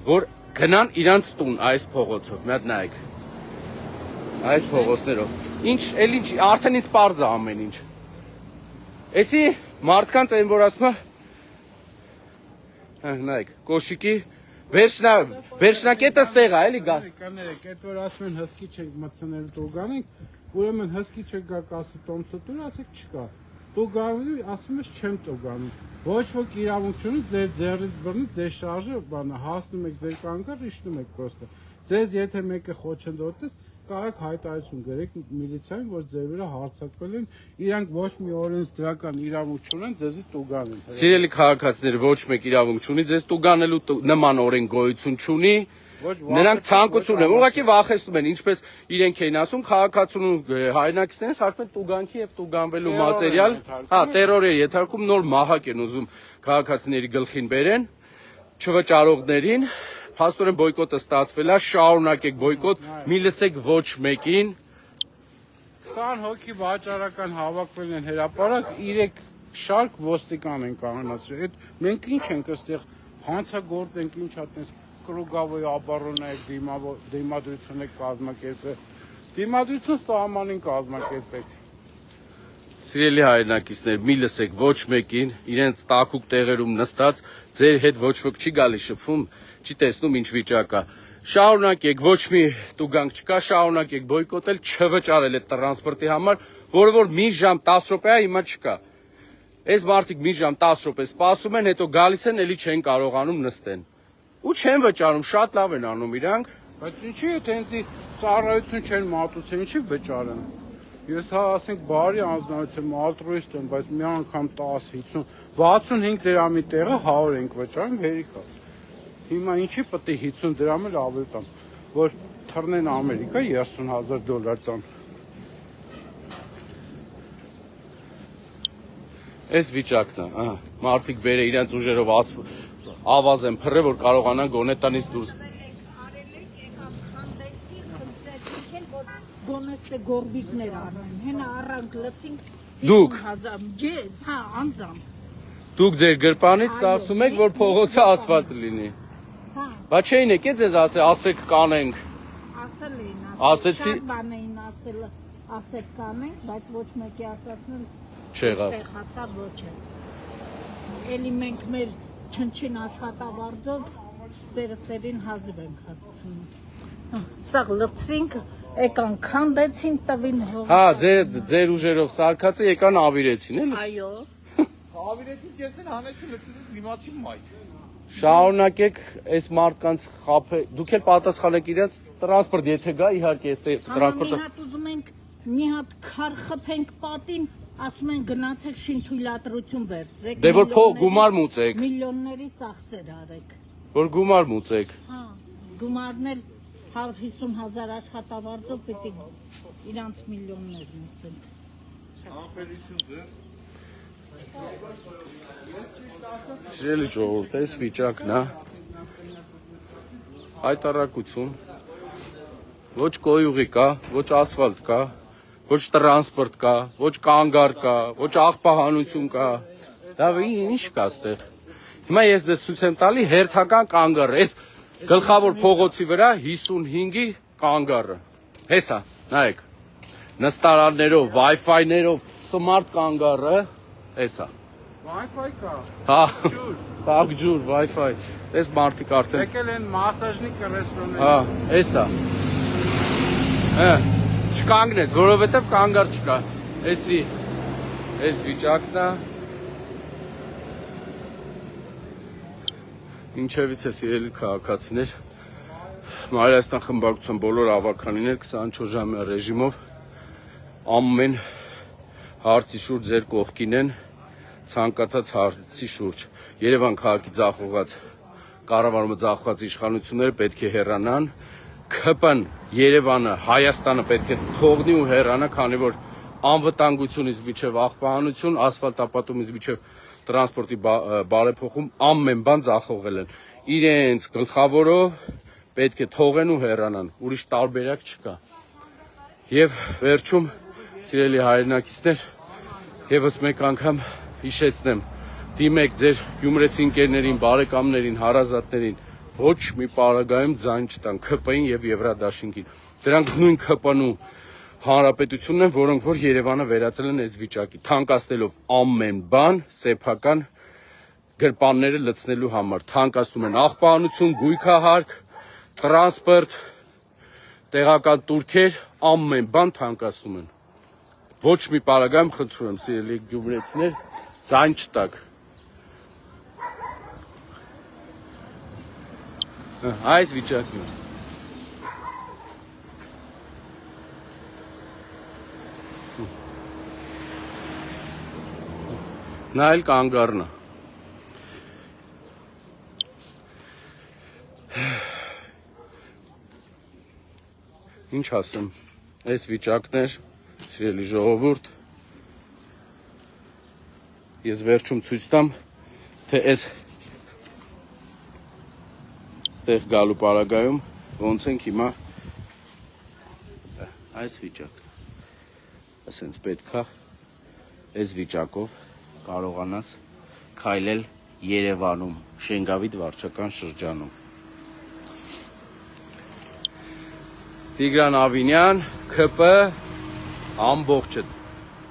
որ գնան իրանց տուն այս փողոցով, մի հատ նայեք, այս փողոցներով, ինչ, արդեն ինձ պարզ է ամեն ինչ, էսի մարդկանց այն որ ասում է, նայեք, կոշիկի, վերջնակետը ստեղ է, էլի գա։ Կաներեք, այդ որ ասում են հսկի չեք մտցնել տուգանենք, ուրեմն հսկի չեք գա կասու տոմսը տուր, ասեք չկա։ Տուգանելու ասում ես չեմ տուգանում։ Ոչ ոք իրավունք չունի ձեր ձեռից բռնի, ձեր շարժը բանը հասնում եք ձեր կանգառ, իջնում եք պրոստը։ Ձեզ եթե մեկը խոչընդոտես, կարեք հայտարարություն գրեք միլիցիային, որ ձեր վրա հարձակվել են, իրանք ոչ մի օրենսդրական իրավունք չունեն ձեզի տուգանել։ Սիրելի քաղաքացիներ, ոչ մեկ իրավունք չունի, ձեզ տուգանելու նման օրենք գոյություն չունի։ Նրանք ցանկություն են, ուղղակի վախեցնում են, ինչպես իրենք էին ասում, քաղաքացու հայրենակիցները սարքում են տուգանքի եւ տուգանվելու մատերիալ, տերոր է ենթարկում, նոր մահակ են ուզում քաղաքացիների գլխին բերեն, չվճարողներին, փաստորեն բոյկոտը ստացվել է, շարունակեք բոյկոտ, մի լսեք ոչ մեկին։ 20 հոգի վաճառական հավաքվել են հրապարակ, 3 շարք ոստիկան են կանոնացրել։ Այդ մենք ինչ ենք այստեղ հանցագործ ենք, ինչ այդպես կրուգավոյ ապառոնայք դիմադրություն եք կազմակերպել։ Դիմադրություն սահմանին կազմակերպեք։ Սիրելի հայրենակիցներ, մի լսեք ոչ մեկին, իրենց տակուկ տեղերում նստած, ձեր հետ ոչ ոք չի գալի շփվում, չի տեսնում ինչ վիճակ է։ Շարունակեք, ոչ մի տուգանք չկա, շարունակեք բոյկոտել, չվճարել այդ տրանսպորտի համար, որը որ մի ժամ 10 րոպե է, հիմա չկա։ Այս մարդիկ մի ժամ 10 րոպե սպասում են, հետո գալիս են, էլի չեն կարողանում նստեն։ Ու չեն վճարում, շատ լավ են անում իրանք, Բայց ինչի է տենցի ծառայություն չեն մատուցել, ինչի վճարեն։ Ես հա ասենք բարի անձնարարություն եմ, ալտրուիստ եմ, բայց մի անգամ 10, 50, 65 դրամի տեղը 100 ենք վճարում, հերիքա։ Հիմա ինչի պետք է 50 դրամ էլ ավելի տամ, որ թռնեն Ամերիկա $30,000 տան։ Այս վիճակն է, մարդիկ բերը իրենց ուժերով ավազ են փռել, որ կարողանան գոնե տնից դուրս։ Գոնեստե գորբիկներ առնեն, հենա առանք լծինք Դուք։ 50,000, ես, հա, անձամ, Դուք ձեր գրպանից ծախսում եք, որ փողոցը ասֆալտ լինի։ հա, Բա չէին եկել ձեզ ասեք կանենք։ ասել էին, Ասեցի- շատ բան էին ասել կանենք, բայց ոչ մեկի ասացնել Չեղավ։ Այստեղ հասա ոչ է։ Էլի մենք մեր չնչին աշխատավարձով ծերին հազիվ ենք հասցնում։ Սա լծրինք, եկան քանդեցին տվին հող։ Հա, ձեր ուժերով սարկածը եկան ավիրեցին, էլի։ Այո։ Ավիրեցին կեսներ հանեցին լցեցին դիմացի մայթ։ Շարունակեք այս մարդկանց խափը։ Դուք էլ պատասխանեք իրենց տրանսպորտ, եթե գա, իհարկե, այս Մի տրանսպորտը։ հատ ուզում ենք մի հատ քար խփենք պատին, ասում են գնացեք շինթույլատրություն վերցրեք։ Դե որ գումար մուծեք։ Միլիոնների ծախսեր արեք։ Որ գումար մուծեք։ Հա, գումարն էլ 150,000 աշխատավարձով պիտի իրանց միլիոններ մուծեն։ Սիրելի ժողովուրդ, այս վիճակն է։ Հայտարարություն։ Ոչ կոյուղի կա, ոչ ասֆալտ կա, ոչ տրանսպորտ կա, ոչ կանգար կա, ոչ աղբահանություն կա։ Դա ինչ կա այստեղ։ Հիմա ես ձեզ ցույց եմ տալի հերթական կանգառը, այս գլխավոր փողոցի վրա 55-ի կանգառը։ Հեսա, նայեք։ Նստարաններով, Wi-Fi-ներով, smart կանգառը, հեսա։ Wi-Fi կա։ Հա, փակ ջուր, Wi-Fi։ Այս մարդիկ արդեն Եկել են մասաժնիկ ռեստորաններից։ Հա, էսա։ Հա, չկանգնեց, որովհետև կանգար չկա։ Էսի, այս վիճակն է։ Ինչևից է սիրելի քաղաքացիներ, Մայրաստան խմբակցության բոլոր ավականիներ 24 ժամյա ռեժիմով ամեն հարցի շուրջ ձեր կողքին են, ցանկացած հարցի շուրջ։ Երևան քաղաքի ձախողած կառավարումը ձախողած իշխանությունները պետք է հեռանան, ԿՊ-ն Երևանը, Հայաստանը պետք է թողնի ու հեռանա, քանի որ անվտանգությունից միջև աղբահանություն, ասֆալտապատումից միջև տրանսպորտի բարեփոխում ամեն բան ձախողել են։ Իրենց գլխավորով պետք է թողեն ու հեռանան, ուրիշ տարբերակ չկա։ Եվ վերջում, սիրելի հայրենակիցներ, եւս մեկ անգամ հիշեցնեմ, դիմեք ձեր գյումրեցի ընկերներին, բարեկամներին, հարազատներին, ոչ մի պարագայում ձայն չտան ԿՊ-ին եւ Եվրադաշինքին։ Դրանք նույն ԿՊ-ն ու հանրապետությունն են, որոնք որ Երևանը վերածել են այս վիճակի, թանկացնելով ամեն բան, սեփական գրպանները լցնելու համար, թանկացնում են աղբահանություն, գույքահարկ, տրանսպորտ, տեղական турքեր, ամեն բան թանկացնում են։ Ոչ մի պարագայում խնդրում եմ, սիրելի գյումրեցիներ, ձայն չտաք։ Այս վիճակն է։ Նա էլ կանգառն է։ Ինչ ասեմ, այս վիճակներ, սիրելի ժողովուրդ, ես վերջում ցույց տամ, թե այս ստեղ գալու պարագայում ոնց ենք հիմա այս վիճակն։ Ասենց պետք է այս վիճակով կարողանաս քայլել Երևանում, Շենգավիթ վարչական շրջանում։ Տիգրան Ավինյան, ԿՊ, ամբողջը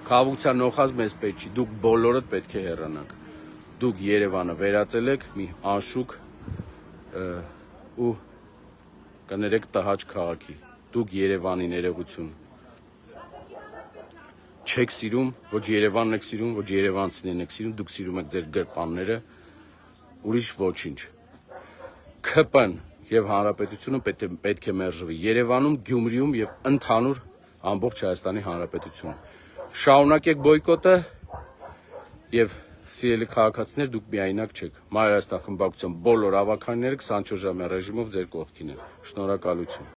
խաղաղության նոխած մեզ պետք չի, դուք բոլորդ պետք է հեռանաք։ Դուք Երևանը վերածել եք մի անշուք ու կներեք տհաճ քաղաքի։ Դուք Երևանի ներողություն չեք սիրում, ոչ Երևանն եք սիրում, ոչ երևանցիներն եք սիրում, դուք սիրում եք ձեր գրպանները, ուրիշ ոչինչ։ ԿՊ-ն եւ հանրապետությունը պետք է մերժվի Երևանում, Գյումրիում եւ ընդհանուր ամբողջ Հայաստանի Հանրապետությունում։ Շարունակեք բոյկոտը եւ սիրելի քաղաքացիներ, դուք միայնակ չեք։ Մայր Հայաստան խմբակցության բոլոր ավականները 24 ժամյա ռեժիմով ձեր կողքին են։ Շնորհակալություն։